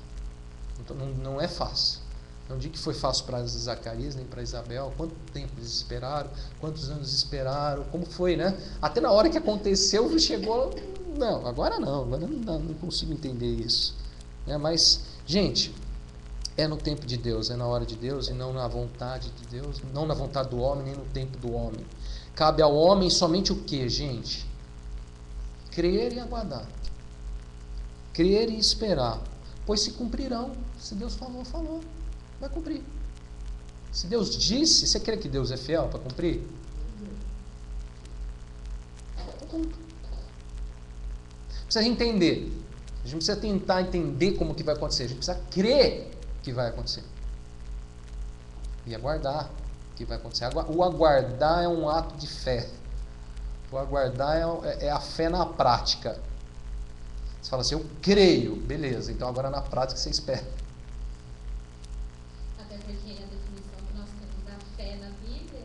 Não é fácil. Não digo que foi fácil para Zacarias nem para Isabel. Quanto tempo eles esperaram? Quantos anos esperaram? Como foi, né? Até na hora que aconteceu, chegou... Não, agora não consigo entender isso. Mas, gente, é no tempo de Deus, é na hora de Deus e não na vontade de Deus, não na vontade do homem, nem no tempo do homem. Cabe ao homem somente o que, gente? Crer e aguardar. Crer e esperar, pois se cumprirão. Se Deus falou, vai cumprir. Se Deus disse, você crê que Deus é fiel para cumprir? Precisa entender. A gente precisa tentar entender como que vai acontecer. A gente precisa crer que vai acontecer. E aguardar. que vai acontecer. O aguardar é um ato de fé. O aguardar é a fé na prática. Você fala assim, eu creio, beleza, então agora na prática você espera. Até porque a definição que nós temos da fé na Bíblia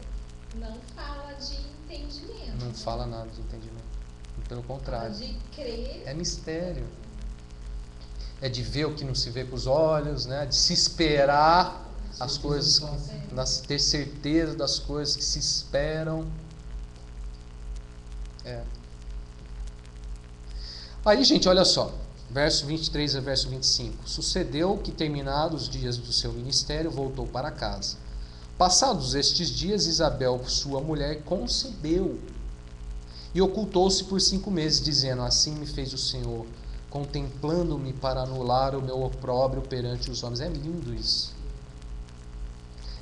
não fala de entendimento. Não fala nada de entendimento. Pelo contrário. Fala de crer. É mistério. É de ver o que não se vê com os olhos, né? De se esperar as coisas, ter certeza das coisas que se esperam. Aí, gente, olha só, verso 23 a verso 25. Sucedeu que, terminados os dias do seu ministério, voltou para casa. Passados estes dias, Isabel, sua mulher, concebeu e ocultou-se por 5 meses, dizendo, assim me fez o Senhor, contemplando-me para anular o meu opróbrio perante os homens. É lindo isso.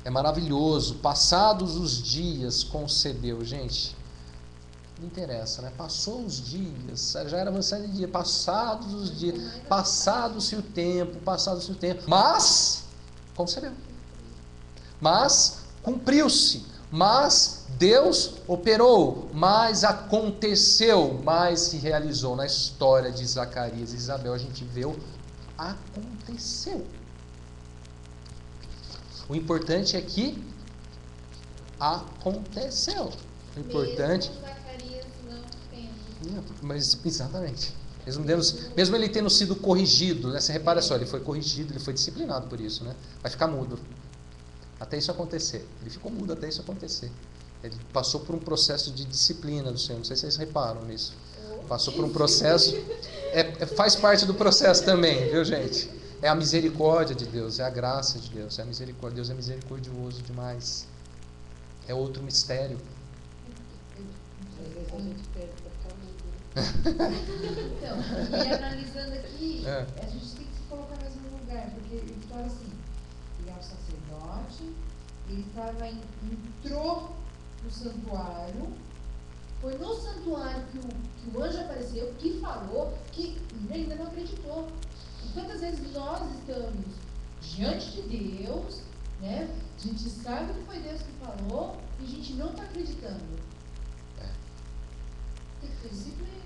É maravilhoso. Passados os dias, concebeu. Gente, não interessa, né? Passou os dias, já era avançado de dia, passados os dias, passado-se o tempo, mas concebeu. Mas cumpriu-se, mas Deus operou, mas aconteceu, mas se realizou. Na história de Zacarias e Isabel, a gente vê o aconteceu. O importante é que aconteceu. O importante. Mas exatamente. Mesmo ele tendo sido corrigido, né? Você repara só, ele foi corrigido, ele foi disciplinado por isso, né? Vai ficar mudo até isso acontecer. Ele ficou mudo até isso acontecer. Ele passou por um processo de disciplina do Senhor. Não sei se vocês reparam nisso. Passou por um processo. Faz parte do processo também, viu, gente? É a misericórdia de Deus, é a graça de Deus, é a misericórdia. Deus é misericordioso demais. É outro mistério. Então, e analisando aqui, a gente tem que se colocar no mesmo lugar, porque ele fala assim, ele é um sacerdote, ele entrou no santuário, foi no santuário que o anjo apareceu, que falou, que ele ainda não acreditou. E quantas vezes nós estamos diante de Deus, né? A gente sabe que foi Deus que falou e a gente não está acreditando.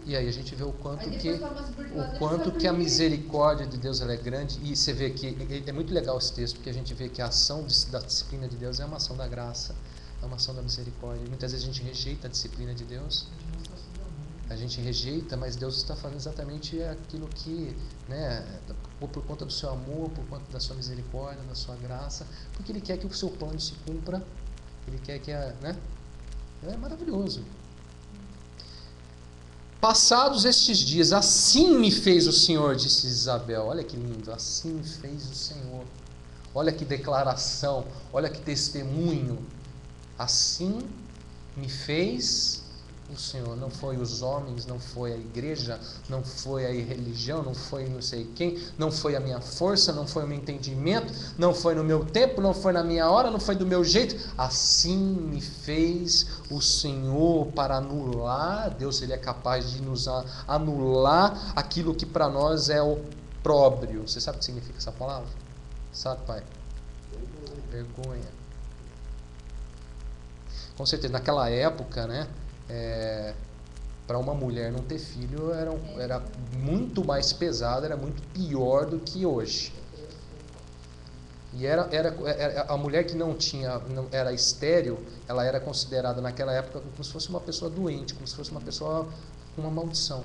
E aí a gente vê o quanto que a misericórdia de Deus ela é grande. E você vê que é muito legal esse texto, porque a gente vê que a ação da disciplina de Deus é uma ação da graça, é uma ação da misericórdia. E muitas vezes a gente rejeita a disciplina de Deus. A gente rejeita, mas Deus está fazendo exatamente aquilo que, né, por conta do seu amor, por conta da sua misericórdia, da sua graça, porque Ele quer que o seu plano se cumpra. Ele quer que né? É maravilhoso. Passados estes dias, assim me fez o Senhor, disse Isabel. Olha que lindo, assim me fez o Senhor. Olha que declaração, olha que testemunho. Assim me fez o Senhor. Não foi os homens, não foi a igreja, não foi a religião, não foi não sei quem, não foi a minha força, não foi o meu entendimento, não foi no meu tempo, não foi na minha hora, não foi do meu jeito. Assim me fez o Senhor para anular. Deus, Ele é capaz de nos anular aquilo que para nós é opróbrio. Você sabe o que significa essa palavra? Sabe, pai? Vergonha. Com certeza, naquela época, né? Para uma mulher não ter filho era muito mais pesado, era muito pior do que hoje. E era a mulher que não era estéril, ela era considerada naquela época como se fosse uma pessoa doente, como se fosse uma pessoa com uma maldição.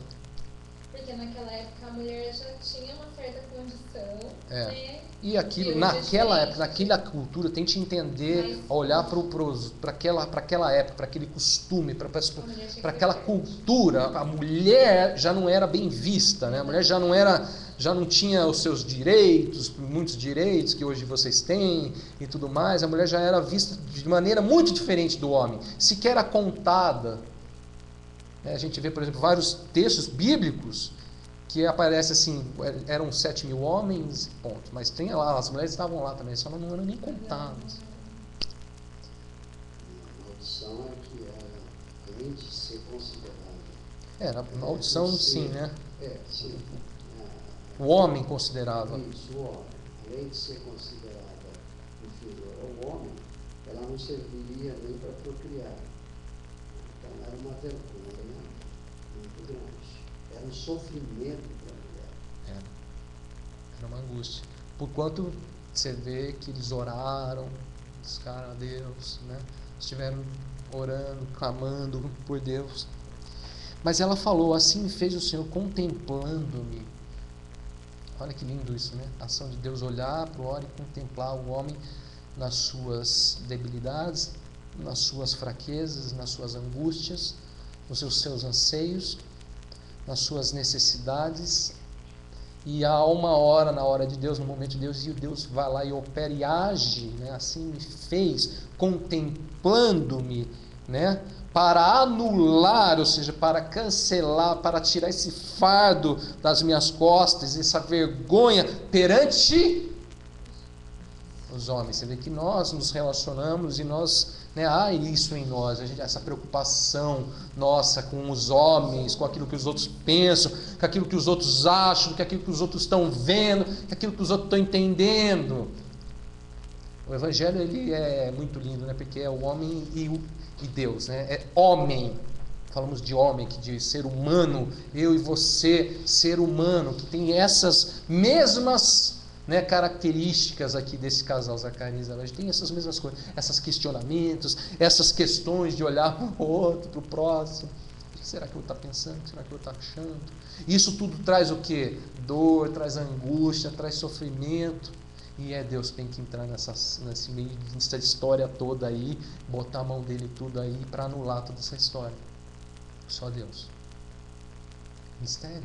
Porque naquela época a mulher já tinha uma certa condição, né? E aquilo, naquela época, naquela cultura, tente entender, olhar para aquela época, para aquele costume, para aquela cultura. A mulher já não era bem vista, né? A mulher já não tinha os seus direitos, muitos direitos que hoje vocês têm e tudo mais. A mulher já era vista de maneira muito diferente do homem, sequer era contada. A gente vê, por exemplo, vários textos bíblicos que aparece assim, eram 7.000 homens, ponto. Mas tem lá, as mulheres estavam lá também, só não eram nem contadas. A maldição é que era, além de ser considerada... Era maldição, sim, né? Sim. O homem considerava. Isso, o homem. Além de ser considerada inferior ao homem, ela não serviria nem para procriar. Então era uma vergonha muito grande. Era um sofrimento para a mulher. Era uma angústia. Porquanto você vê que eles oraram, buscaram a Deus, né? Estiveram orando, clamando por Deus. Mas ela falou, assim fez o Senhor contemplando-me. Olha que lindo isso, né? A ação de Deus olhar para o homem e contemplar o homem nas suas debilidades, nas suas fraquezas, nas suas angústias, nos seus anseios, nas suas necessidades. E há uma hora, na hora de Deus, no momento de Deus, e Deus vai lá e opera e age, né? Assim me fez, contemplando-me, né? Para anular, ou seja, para cancelar, para tirar esse fardo das minhas costas, essa vergonha perante os homens. Você vê que nós nos relacionamos e nós, né, há isso em nós, essa preocupação nossa com os homens, com aquilo que os outros pensam, com aquilo que os outros acham, com aquilo que os outros estão vendo, com aquilo que os outros estão entendendo. O Evangelho, ele é muito lindo, né, porque é o homem e Deus, né? É homem. Falamos de homem, que de ser humano, eu e você, ser humano, que tem essas mesmas, né, características aqui desse casal, Zacarias e Isabel. Tem essas mesmas coisas, esses questionamentos, essas questões de olhar para o outro, para o próximo. O que será que eu estou pensando? O que será que eu estou achando? Isso tudo traz o quê? Dor, traz angústia, traz sofrimento. E é Deus que tem que entrar nesse meio dessa história toda aí, botar a mão dele tudo aí para anular toda essa história. Só Deus. Mistério.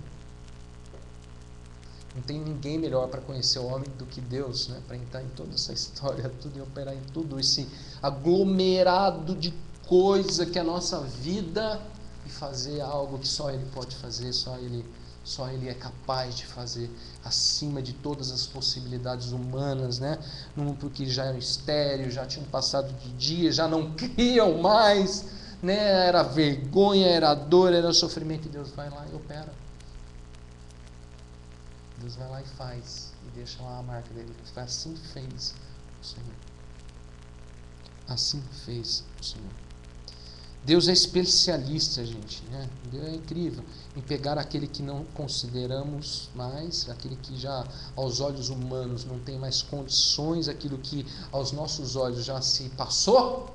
Não tem ninguém melhor para conhecer o homem do que Deus, né? Para entrar em toda essa história, tudo e operar em tudo esse aglomerado de coisa que é a nossa vida e fazer algo que só Ele pode fazer, só Ele é capaz de fazer, acima de todas as possibilidades humanas, né? Porque já eram estéreis, já tinham passado de dia, já não criam mais, né? Era vergonha, era dor, era sofrimento, e Deus vai lá e opera. Deus vai lá e faz, e deixa lá a marca dele. Assim fez o Senhor. Assim fez o Senhor. Deus é especialista, gente, né? Deus é incrível em pegar aquele que não consideramos mais, aquele que já aos olhos humanos não tem mais condições, aquilo que aos nossos olhos já se passou,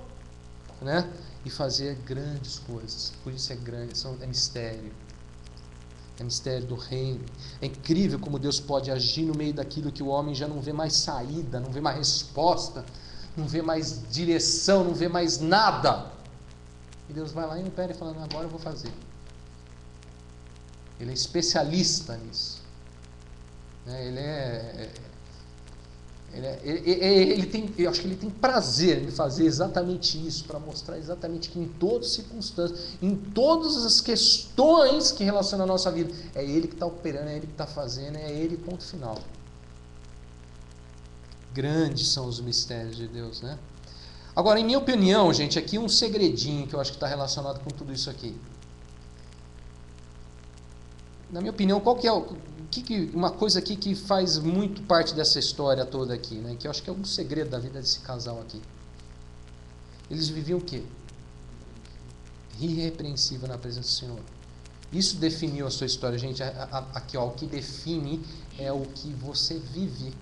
né? E fazer grandes coisas. Por isso é grande, é mistério. É mistério do reino. É incrível como Deus pode agir no meio daquilo que o homem já não vê mais saída, não vê mais resposta, não vê mais direção, não vê mais nada. E Deus vai lá e opera e fala, agora eu vou fazer. Ele é especialista nisso. Eu acho que ele tem prazer em fazer exatamente isso, para mostrar exatamente que em todas as circunstâncias, em todas as questões que relacionam a nossa vida, é Ele que está operando, é Ele que está fazendo, é Ele, ponto final. Grandes são os mistérios de Deus, né? Agora, em minha opinião, gente, aqui um segredinho que eu acho que está relacionado com tudo isso aqui. Na minha opinião, qual que é uma coisa aqui que faz muito parte dessa história toda aqui, né? Que eu acho que é um segredo da vida desse casal aqui. Eles viviam o quê? Irrepreensível na presença do Senhor. Isso definiu a sua história, gente. Aqui, ó, o que define é o que você vive.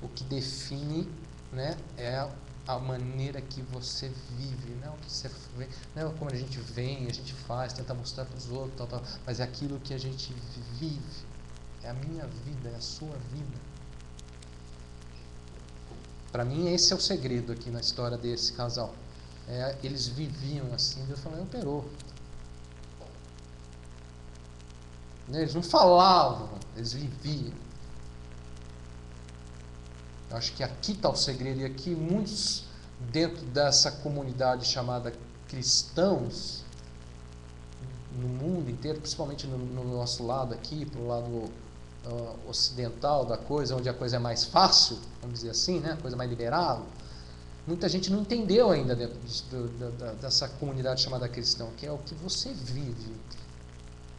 O que define, né, é a maneira que você vive, não é o que você vê, não é como a gente vem, a gente faz, tenta mostrar para os outros, tal, mas é aquilo que a gente vive. É a minha vida, é a sua vida. Para mim, esse é o segredo aqui na história desse casal. Eles viviam assim, Deus falou, operou. Eles não falavam, eles viviam. Eu acho que aqui está o segredo, e aqui muitos dentro dessa comunidade chamada cristãos, no mundo inteiro, principalmente no nosso lado aqui, para o lado ocidental da coisa, onde a coisa é mais fácil, vamos dizer assim, né? A coisa mais liberal, muita gente não entendeu ainda dentro dessa comunidade chamada cristão, que é o que você vive.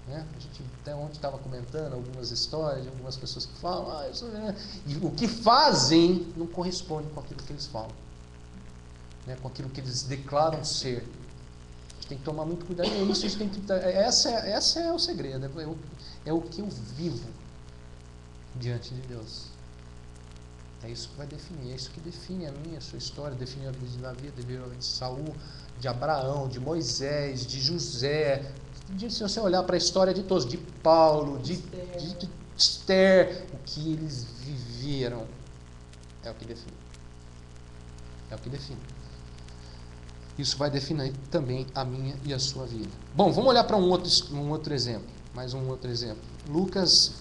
Né? A gente até ontem estava comentando algumas histórias de algumas pessoas que falam, e o que fazem não corresponde com aquilo que eles falam, né? Com aquilo que eles declaram ser. A gente tem que tomar muito cuidado. Essa é o segredo, é o que eu vivo diante de Deus. É isso que vai definir, é isso que define a minha, a sua história, define a vida de Davi, define a vida de Saul, de Abraão, de Moisés, de José. Se você olhar para a história de todos, de Paulo, de Esther, o que eles viveram é o que define. É o que define. Isso vai definir também a minha e a sua vida. Bom, vamos olhar para um outro exemplo. Mais um outro exemplo. Lucas,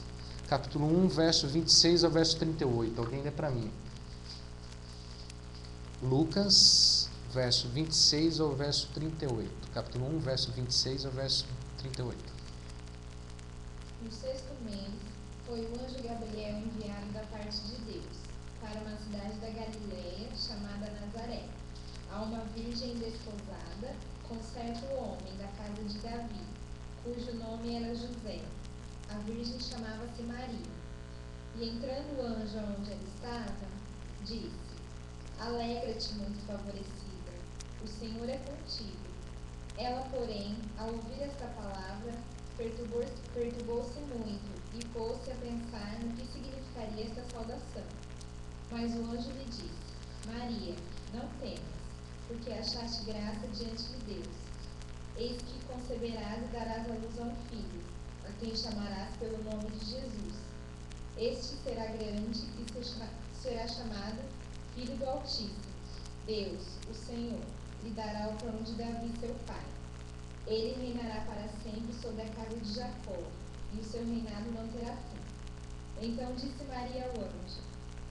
capítulo 1, verso 26 ao verso 38. Alguém lê para mim. Lucas, verso 26 ao verso 38. Capítulo 1, verso 26 ao verso 38. No 6º mês, foi o anjo Gabriel enviado da parte de Deus para uma cidade da Galileia chamada Nazaré, a uma virgem desposada com certo homem da casa de Davi, cujo nome era José. A virgem chamava-se Maria. E entrando o anjo onde ela estava, disse: Alegra-te, muito favorecida, o Senhor é contigo. Ela, porém, ao ouvir esta palavra, perturbou-se muito e pôs-se a pensar no que significaria esta saudação. Mas o anjo lhe disse: Maria, não temas, porque achaste graça diante de Deus. Eis que conceberás e darás à luz a um filho, a quem chamarás pelo nome de Jesus. Este será grande e será chamado Filho do Altíssimo. Deus, o Senhor, lhe dará o trono de Davi, seu pai. Ele reinará para sempre sobre a casa de Jacó, e o seu reinado não terá fim. Então disse Maria ao anjo: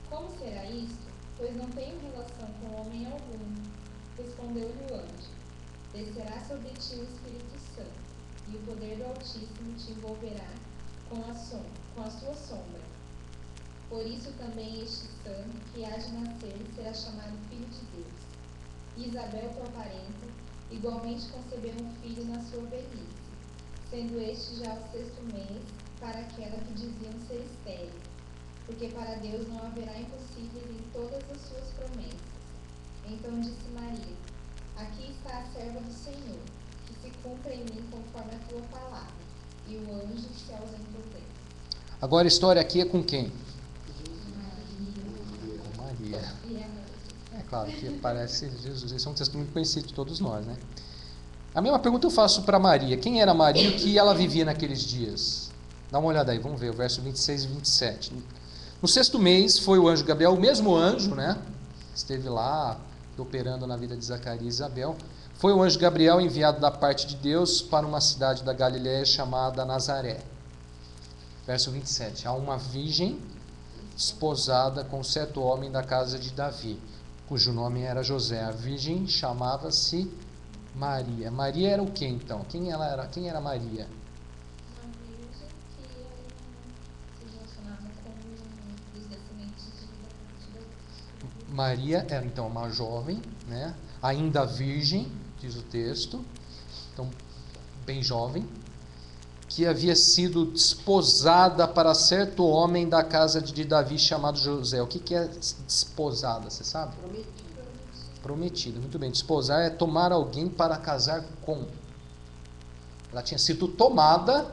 Como será isto? Pois não tenho relação com homem algum. Respondeu-lhe o anjo: Descerá sobre ti o Espírito Santo, e o poder do Altíssimo te envolverá com a sua sombra. Por isso também este santo que há de nascer será chamado Filho de Deus. E Isabel, tua parenta, igualmente concebeu um filho na sua velhice, sendo este já o 6º mês para aquela que diziam ser estéril, porque para Deus não haverá impossíveis em todas as suas promessas. Então disse Maria: Aqui está a serva do Senhor, que se cumpra em mim conforme a tua palavra. E o anjo se ausentou dele. Agora a história aqui é com quem? Com Maria. É claro que parece Jesus. Esse é um texto muito conhecido de todos nós, né? A mesma pergunta eu faço para Maria. Quem era Maria e o que ela vivia naqueles dias? Dá uma olhada aí, vamos ver o verso 26 e 27. No 6º mês foi o anjo Gabriel, o mesmo anjo, né? Esteve lá operando na vida de Zacarias e Isabel. Foi o anjo Gabriel enviado da parte de Deus para uma cidade da Galileia chamada Nazaré. Verso 27. Há uma virgem desposada com certo homem da casa de Davi, cujo nome era José. A virgem chamava-se Maria. Maria era o que então? Quem era Maria? Uma virgem que se relacionava com os descendentes de Davi. Maria era então uma jovem, né? Ainda virgem, diz o texto, então bem jovem, que havia sido desposada para certo homem da casa de Davi chamado José. O que é desposada, você sabe? Prometida, muito bem. Desposar é tomar alguém para casar com. Ela tinha sido tomada,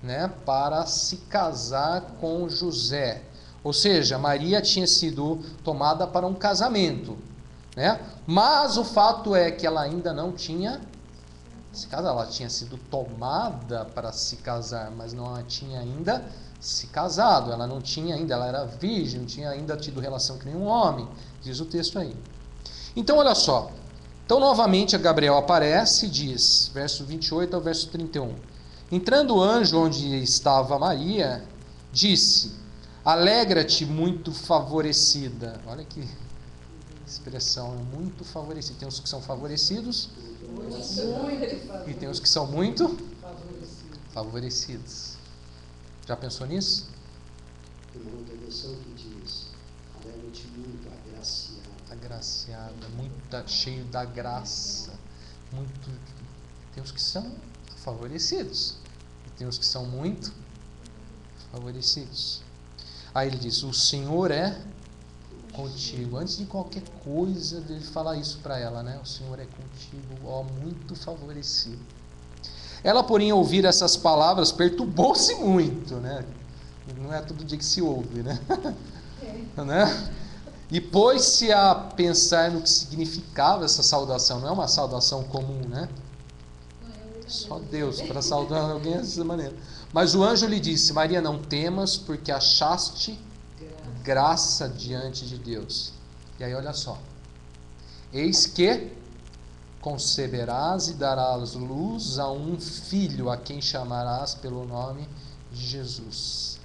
né, para se casar com José. Ou seja, Maria tinha sido tomada para um casamento, né? Mas o fato é que ela ainda não tinha se casado. Ela tinha sido tomada para se casar, mas não tinha ainda se casado. Ela não tinha ainda, ela era virgem, não tinha ainda tido relação com nenhum homem, diz o texto aí. Então, olha só. Então, novamente, a Gabriel aparece e diz, verso 28 ao verso 31. Entrando o anjo onde estava Maria, disse: Alegra-te, muito favorecida. Olha que expressão, muito favorecida. Tem os que são favorecidos e tem os que são muito favorecidos. Já pensou nisso? Tem uma outra versão que diz: Alegra-te muito, agraciada. Agraciada, muito cheio da graça. Tem os que são favorecidos. tem os que são muito favorecidos. Aí ele diz: o Senhor é contigo. Antes de qualquer coisa, ele falar isso para ela, né? O Senhor é contigo, ó, muito favorecido. Ela, porém, ao ouvir essas palavras, perturbou-se muito, né? Não é todo dia que se ouve, né? Né? E pôs-se a pensar no que significava essa saudação. Não é uma saudação comum, né? Só Deus para saudar alguém dessa maneira. Mas o anjo lhe disse: Maria, não temas, porque achaste graça diante de Deus. E aí olha só: eis que conceberás e darás luz a um filho, a quem chamarás pelo nome de Jesus.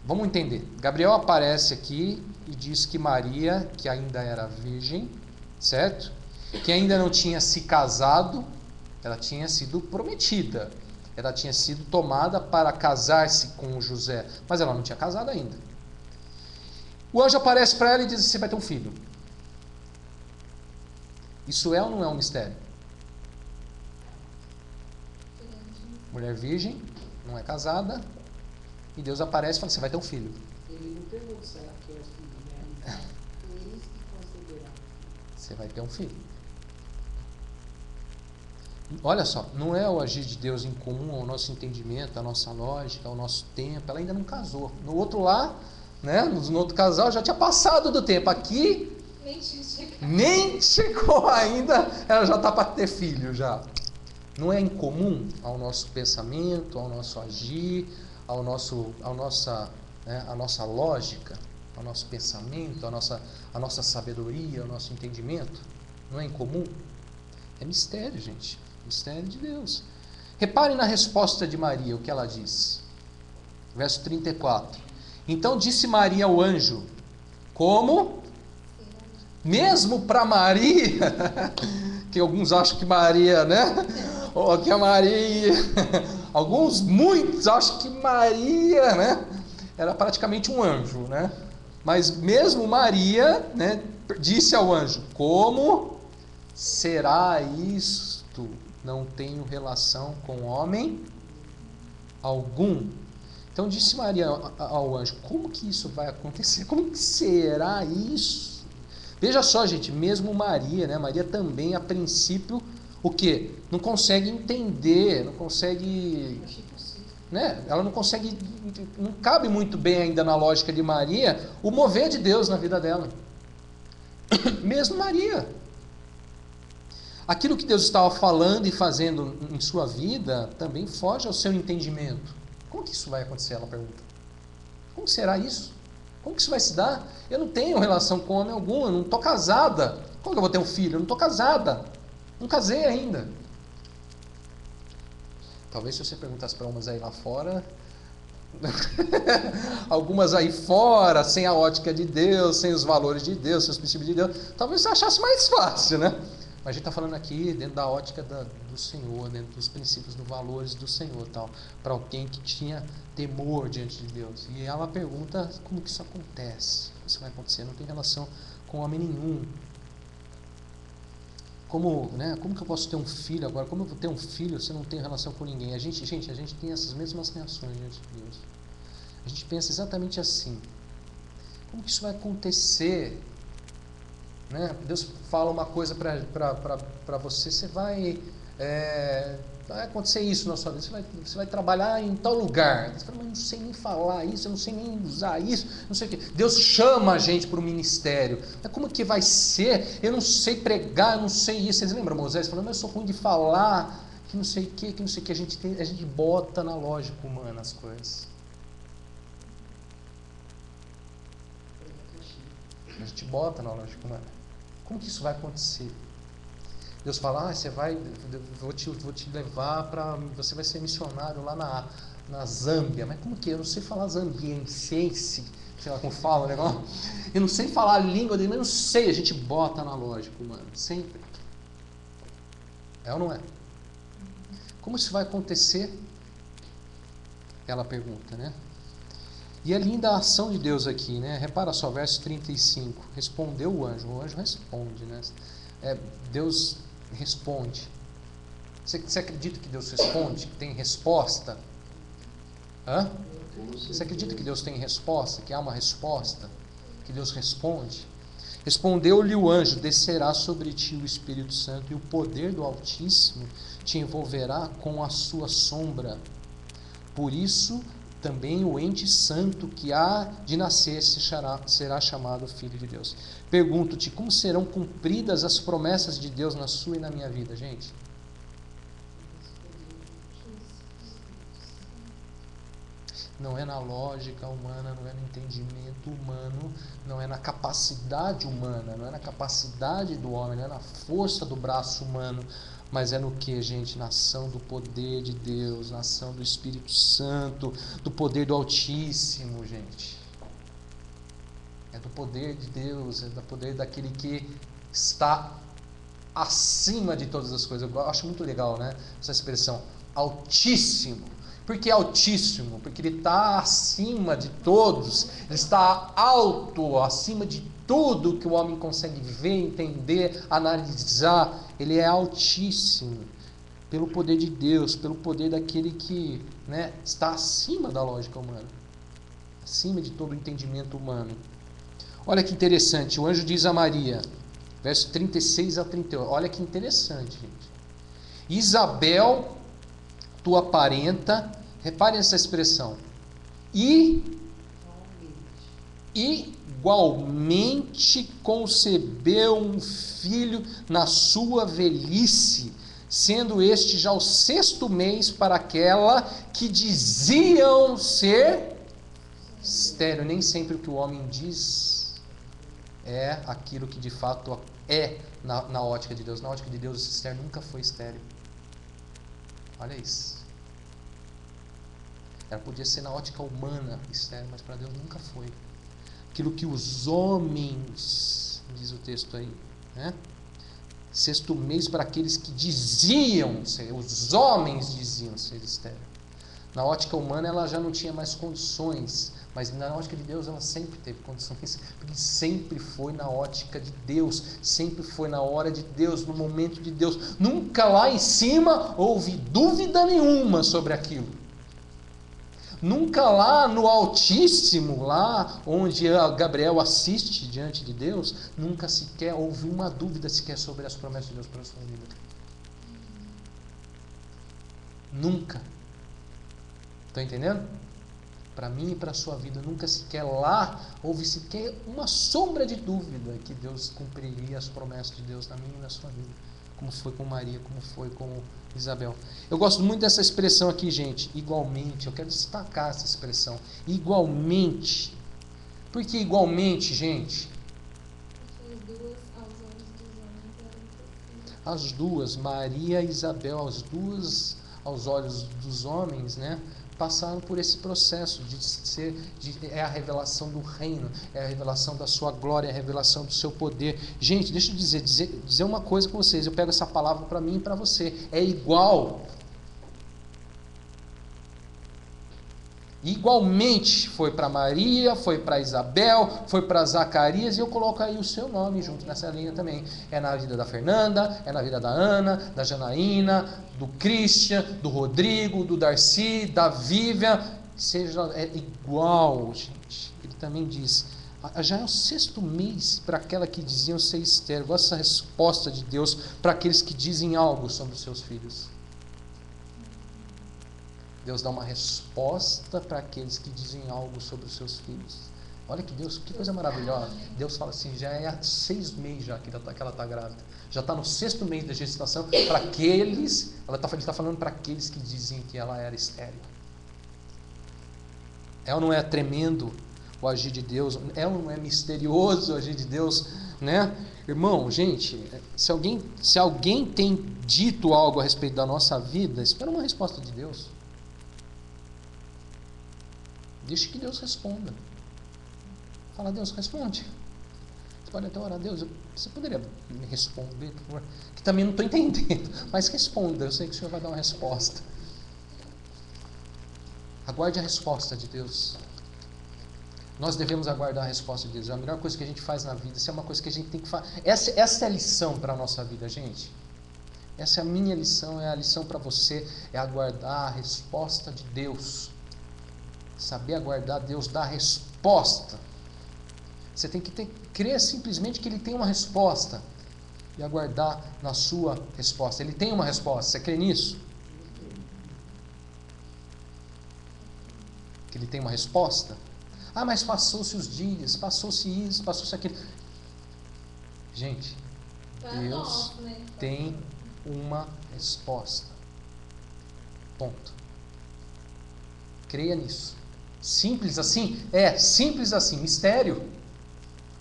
Vamos entender. Gabriel aparece aqui e diz que Maria, que ainda era virgem, certo? Que ainda não tinha se casado, ela tinha sido prometida, ela tinha sido tomada para casar-se com José, mas ela não tinha casado ainda. O anjo aparece para ela e diz: você vai ter um filho. Isso é ou não é um mistério? Mulher virgem, não é casada, e Deus aparece e fala: você vai ter um filho. Ele não pergunta se ela quer filho, né? Eles que consideram. Você vai ter um filho. Olha só, não é o agir de Deus em comum ao nosso entendimento, à nossa lógica, ao nosso tempo. Ela ainda não casou. No outro lá, né, no outro casal já tinha passado do tempo. Aqui nem chegou ainda, ela já está para ter filho já. Não é incomum ao nosso pensamento, ao nosso agir, à nossa lógica, ao nosso pensamento, à nossa sabedoria, ao nosso entendimento? Não é incomum? É mistério, gente. Mistério de Deus. Reparem na resposta de Maria, o que ela diz. Verso 34. Então disse Maria ao anjo: como? Mesmo para Maria, que alguns acham que Maria, né? Ou que a Maria, muitos acham que Maria, né? Era praticamente um anjo, né? Mas mesmo Maria, né, disse ao anjo: como será isto? Não tenho relação com homem algum. Então disse Maria ao anjo: como que isso vai acontecer? Como que será isso? Veja só, gente, mesmo Maria, né? Maria também, a princípio, o quê? Não consegue entender, não consegue, né? Ela não consegue, não cabe muito bem ainda na lógica de Maria o mover de Deus na vida dela. Mesmo Maria. Aquilo que Deus estava falando e fazendo em sua vida também foge ao seu entendimento. Como que isso vai acontecer? Ela pergunta. Como será isso? Como que isso vai se dar? Eu não tenho relação com homem algum, eu não estou casada. Como que eu vou ter um filho? Eu não estou casada. Não casei ainda. Talvez se você perguntasse para umas aí lá fora, algumas aí fora, sem a ótica de Deus, sem os valores de Deus, sem os princípios de Deus, talvez você achasse mais fácil, né? Mas a gente está falando aqui dentro da ótica do Senhor, dentro dos princípios, dos valores do Senhor, tal, para alguém que tinha temor diante de Deus. E ela pergunta como que isso acontece. Isso vai acontecer, não tem relação com homem nenhum. Como que eu posso ter um filho agora? Como eu vou ter um filho se eu não tenho relação com ninguém? A gente tem essas mesmas reações diante de Deus. A gente pensa exatamente assim. Como que isso vai acontecer? Né? Deus fala uma coisa para você vai acontecer isso na sua vida, você vai trabalhar em tal lugar. Você fala: mas eu não sei nem falar isso, eu não sei nem usar isso, não sei o que. Deus chama a gente para o ministério. Mas como que vai ser? Eu não sei pregar, eu não sei isso. Vocês lembram Moisés falando: mas eu sou ruim de falar, que não sei o que, que não sei o que. A gente bota na lógica humana as coisas. A gente bota na lógica humana. Como que isso vai acontecer? Deus fala: vou te levar para, você vai ser missionário lá na Zâmbia. Mas como que? Eu não sei falar zambiense, sei lá como fala o negócio. Eu não sei falar a língua dele, mas eu não sei. A gente bota na lógica humana, sempre. É ou não é? Como isso vai acontecer? Ela pergunta, né? E é linda a ação de Deus aqui, né? Repara só, verso 35. Respondeu o anjo responde, né? Deus responde. Você acredita que Deus responde? Que tem resposta? Hã? Você acredita que Deus tem resposta? Que há uma resposta? Que Deus responde? Respondeu-lhe o anjo: descerá sobre ti o Espírito Santo, e o poder do Altíssimo te envolverá com a sua sombra. Por isso, também o ente santo que há de nascer será chamado Filho de Deus. Pergunto-te, como serão cumpridas as promessas de Deus na sua e na minha vida, gente? Não é na lógica humana, não é no entendimento humano, não é na capacidade humana, não é na capacidade do homem, não é na força do braço humano, mas é no que, gente? Na ação do poder de Deus, na ação do Espírito Santo, do poder do Altíssimo, gente. É do poder de Deus, é do poder daquele que está acima de todas as coisas. Eu acho muito legal, né? Essa expressão, Altíssimo. Por que Altíssimo? Porque Ele está acima de todos, Ele está alto, acima de tudo que o homem consegue ver, entender, analisar. Ele é Altíssimo, pelo poder de Deus, pelo poder daquele que, né, está acima da lógica humana, acima de todo o entendimento humano. Olha que interessante, o anjo diz a Maria, verso 36 a 38, olha que interessante, gente. Isabel, tua parenta, reparem essa expressão, igualmente concebeu um filho na sua velhice, sendo este já o 6º mês para aquela que diziam ser estéril. Nem sempre o que o homem diz é aquilo que de fato é na ótica de Deus. Na ótica de Deus, Esther nunca foi estéril. Olha isso. Ela podia ser na ótica humana estéril, mas para Deus nunca foi. Aquilo que os homens, diz o texto aí, né? 6º mês para aqueles que diziam ser, os homens diziam ser estéril. Na ótica humana ela já não tinha mais condições, mas na ótica de Deus ela sempre teve condições, porque sempre foi na ótica de Deus, sempre foi na hora de Deus, no momento de Deus. Nunca lá em cima houve dúvida nenhuma sobre aquilo. Nunca lá no Altíssimo, lá onde Gabriel assiste diante de Deus, nunca sequer houve uma dúvida sequer sobre as promessas de Deus para a sua vida. Nunca. Estão entendendo? Para mim e para a sua vida, nunca sequer lá houve sequer uma sombra de dúvida que Deus cumpriria as promessas de Deus na minha e na sua vida. Como foi com Maria, como foi com Isabel. Eu gosto muito dessa expressão aqui, gente. Igualmente, eu quero destacar essa expressão. Igualmente. Por que igualmente, gente? As duas, Maria e Isabel, as duas aos olhos dos homens, né? Passaram por esse processo é a revelação do reino, é a revelação da sua glória, é a revelação do seu poder. Gente, deixa eu dizer uma coisa com vocês, eu pego essa palavra para mim e para você, é igual. Igualmente foi para Maria, foi para Isabel, foi para Zacarias, e eu coloco aí o seu nome junto nessa linha também. É na vida da Fernanda, é na vida da Ana, da Janaína, do Christian, do Rodrigo, do Darcy, da Vivian. É igual, gente. Ele também diz, já é o 6º mês para aquela que diziam ser estéril. Eu gosto dessa resposta de Deus para aqueles que dizem algo sobre os seus filhos. Deus dá uma resposta para aqueles que dizem algo sobre os seus filhos. Olha que Deus, que coisa maravilhosa. Deus fala assim, já é há 6 meses já que ela está grávida. Já está no 6º mês da gestação para aqueles, ele está falando para aqueles que dizem que ela era estéril. É ou não é tremendo o agir de Deus? É ou não é misterioso o agir de Deus, né? Irmão, gente, se alguém tem dito algo a respeito da nossa vida, espera uma resposta de Deus. Deixe que Deus responda. Fala, Deus, responde. Você pode até orar, Deus, você poderia me responder, por favor? Que também não estou entendendo, mas responda, eu sei que o Senhor vai dar uma resposta. Aguarde a resposta de Deus. Nós devemos aguardar a resposta de Deus. É a melhor coisa que a gente faz na vida. Isso é uma coisa que a gente tem que fazer. Essa é a lição para a nossa vida, gente. Essa é a minha lição, é a lição para você, é aguardar a resposta de Deus. Saber aguardar Deus dar resposta. Você tem que crer simplesmente que Ele tem uma resposta e aguardar na sua resposta. Ele tem uma resposta. Você crê nisso? Que Ele tem uma resposta? Ah, mas passou-se os dias, passou-se isso, passou-se aquilo. Gente, Deus tem uma resposta. Ponto. Creia nisso. Simples assim? É, simples assim. Mistério.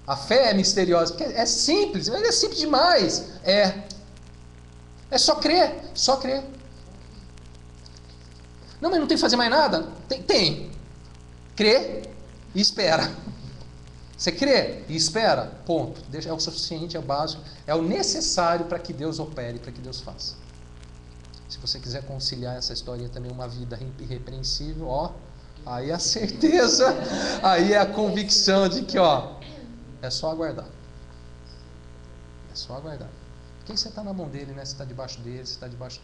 A fé é misteriosa, porque é simples, é simples demais. É só crer, só crer. Não, mas não tem que fazer mais nada? Tem. Crê e espera. Você crê e espera, ponto. É o suficiente, é o básico, é o necessário para que Deus opere, para que Deus faça. Se você quiser conciliar essa história também, uma vida irrepreensível, ó, aí é a certeza, aí é a convicção de que, ó, é só aguardar. É só aguardar. Porque você está na mão dele, né? Você está debaixo dele, você está debaixo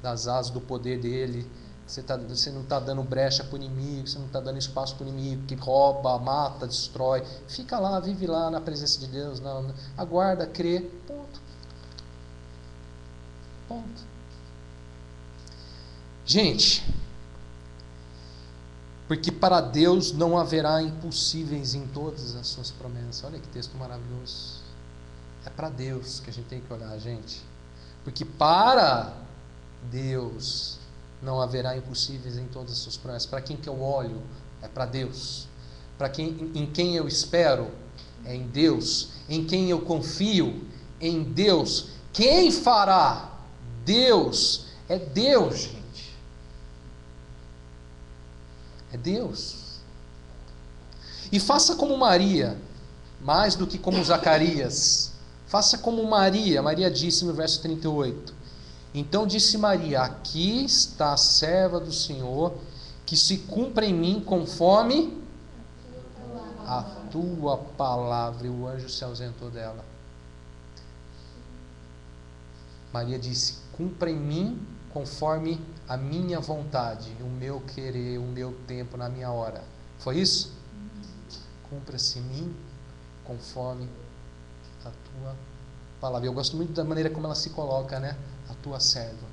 das asas do poder dele. Você não está dando brecha para o inimigo, você não está dando espaço para o inimigo que rouba, mata, destrói. Fica lá, vive lá na presença de Deus. Aguarda, crê. Ponto. Ponto. Gente, porque para Deus não haverá impossíveis em todas as suas promessas. Olha que texto maravilhoso. É para Deus que a gente tem que olhar, gente. Porque para Deus não haverá impossíveis em todas as suas promessas. Para quem que eu olho? É para Deus. Em quem eu espero? É em Deus. Em quem eu confio? Em Deus. Quem fará? Deus. É Deus, gente. É Deus. E faça como Maria, mais do que como Zacarias. Faça como Maria. Maria disse no verso 38. Então disse Maria: aqui está a serva do Senhor, que se cumpra em mim conforme a tua palavra. E o anjo se ausentou dela. Maria disse: cumpra em mim conforme a minha vontade, o meu querer, o meu tempo, na minha hora. Foi isso? Cumpra-se em mim conforme a tua palavra. Eu gosto muito da maneira como ela se coloca, né? A tua serva.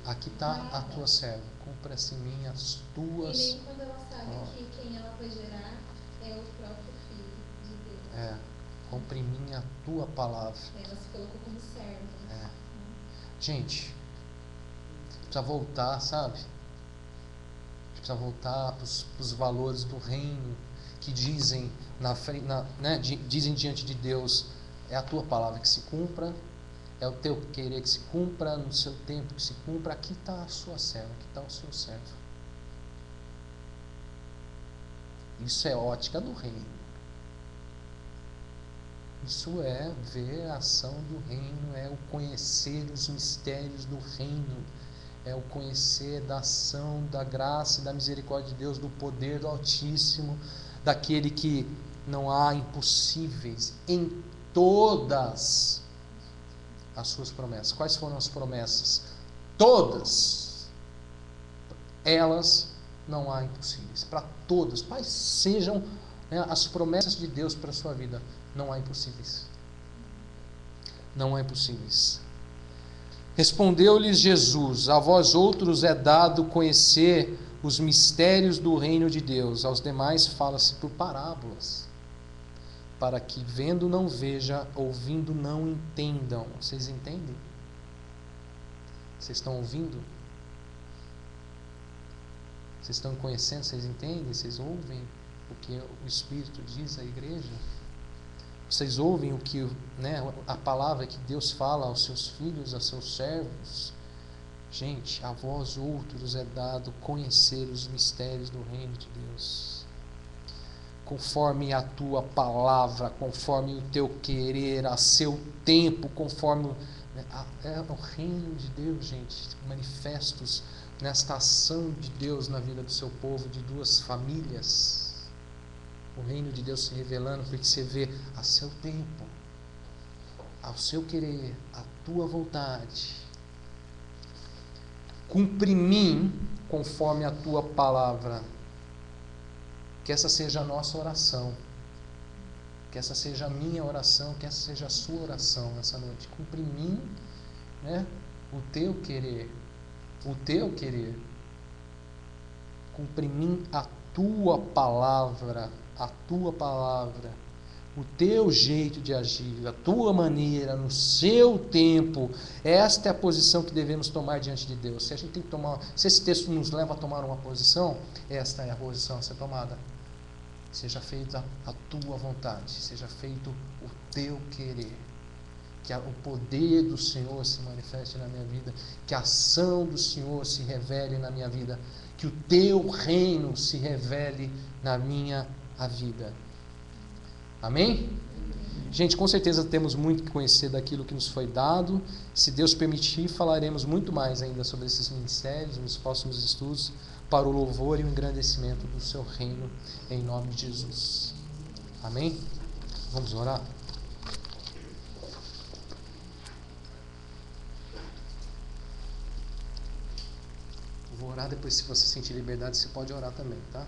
Aqui está a tua serva. Cumpra-se em mim as tuas. E nem quando ela sabe que quem ela vai gerar é o próprio Filho de Deus. Cumpre em mim a tua palavra. Ela se colocou como serva. Gente, precisa voltar, sabe? Precisa voltar para os valores do reino que dizem dizem diante de Deus: é a tua palavra que se cumpra, é o teu querer que se cumpra, no seu tempo que se cumpra. Aqui está a sua serva, aqui está o seu servo. Isso é ótica do reino. Isso é ver a ação do reino, é o conhecer os mistérios do reino, é o conhecer da ação, da graça e da misericórdia de Deus, do poder do Altíssimo, daquele que não há impossíveis em todas as suas promessas. Quais foram as promessas? Todas elas não há impossíveis. Para todas, quais sejam as promessas de Deus para a sua vida, não há impossíveis. Não há impossíveis. Respondeu-lhes Jesus: a vós outros é dado conhecer os mistérios do reino de Deus, aos demais fala-se por parábolas, para que vendo não veja, ouvindo não entendam. Vocês entendem? Vocês estão ouvindo? Vocês estão conhecendo? Vocês entendem? Vocês ouvem o que o Espírito diz à igreja? Vocês ouvem o que, a palavra que Deus fala aos seus filhos, aos seus servos? Gente, a vós outros é dado conhecer os mistérios do reino de Deus, conforme a tua palavra, conforme o teu querer, a seu tempo, conforme é o reino de Deus, gente, manifestos nesta ação de Deus na vida do seu povo, de duas famílias. O reino de Deus se revelando, porque você vê a seu tempo, ao seu querer, a tua vontade. Cumpre em mim conforme a tua palavra. Que essa seja a nossa oração. Que essa seja a minha oração, que essa seja a sua oração nessa noite. Cumpre em mim, né, o teu querer. O teu querer. Cumpre em mim a tua palavra. A tua palavra. O teu jeito de agir, a tua maneira, no seu tempo. Esta é a posição que devemos tomar diante de Deus. Se a gente tem que tomar, se esse texto nos leva a tomar uma posição, esta é a posição a ser tomada. Seja feita a tua vontade, seja feito o teu querer. Que o poder do Senhor se manifeste na minha vida, que a ação do Senhor se revele na minha vida, que o teu reino se revele na minha vida. Amém? Gente, com certeza temos muito que conhecer daquilo que nos foi dado. Se Deus permitir, falaremos muito mais ainda sobre esses ministérios nos próximos estudos, para o louvor e o engrandecimento do seu reino, em nome de Jesus. Amém? Vamos orar? Eu vou orar depois, se você sentir liberdade, você pode orar também, tá?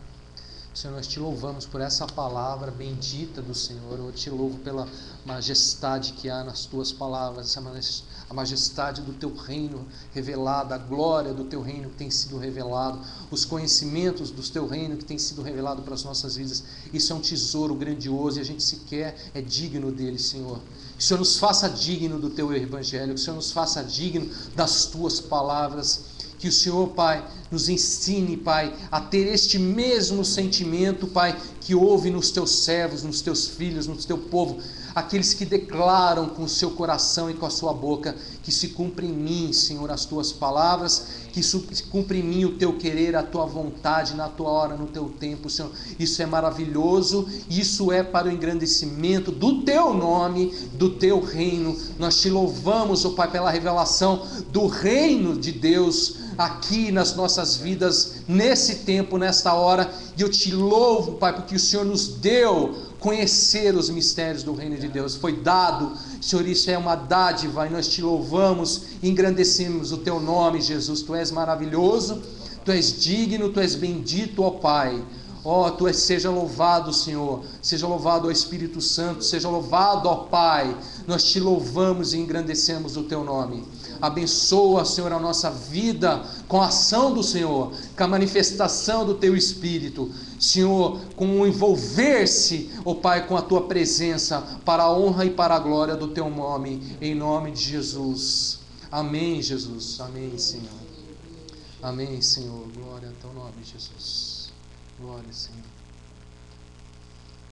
Senhor, nós te louvamos por essa palavra bendita do Senhor. Eu te louvo pela majestade que há nas tuas palavras, a majestade do teu reino revelada, a glória do teu reino que tem sido revelado, os conhecimentos do teu reino que tem sido revelado para as nossas vidas. Isso é um tesouro grandioso e a gente sequer é digno dele, Senhor. Que o Senhor nos faça digno do teu evangelho, que o Senhor nos faça digno das tuas palavras. Que o Senhor, Pai, nos ensine, Pai, a ter este mesmo sentimento, Pai, que houve nos teus servos, nos teus filhos, no teu povo, aqueles que declaram com o seu coração e com a sua boca, que se cumpre em mim, Senhor, as tuas palavras, que se cumpre em mim o teu querer, a tua vontade, na tua hora, no teu tempo, Senhor. Isso é maravilhoso, isso é para o engrandecimento do teu nome, do teu reino. Nós te louvamos, ó Pai, pela revelação do reino de Deus aqui nas nossas vidas, nesse tempo, nesta hora, e eu te louvo, Pai, porque o Senhor nos deu conhecer os mistérios do reino de Deus, foi dado, Senhor, isso é uma dádiva, e nós te louvamos, engrandecemos o teu nome, Jesus. Tu és maravilhoso, tu és digno, tu és bendito, ó Pai. Ó, seja louvado, Senhor, seja louvado, ó Espírito Santo, seja louvado, ó Pai. Nós te louvamos e engrandecemos o teu nome. Abençoa, Senhor, a nossa vida com a ação do Senhor, com a manifestação do teu Espírito, Senhor, com o envolver-se, ó Pai, com a tua presença, para a honra e para a glória do teu nome, em nome de Jesus. Amém, Jesus. Amém, Senhor. Amém, Senhor. Glória ao teu nome, Jesus. Glória, Senhor.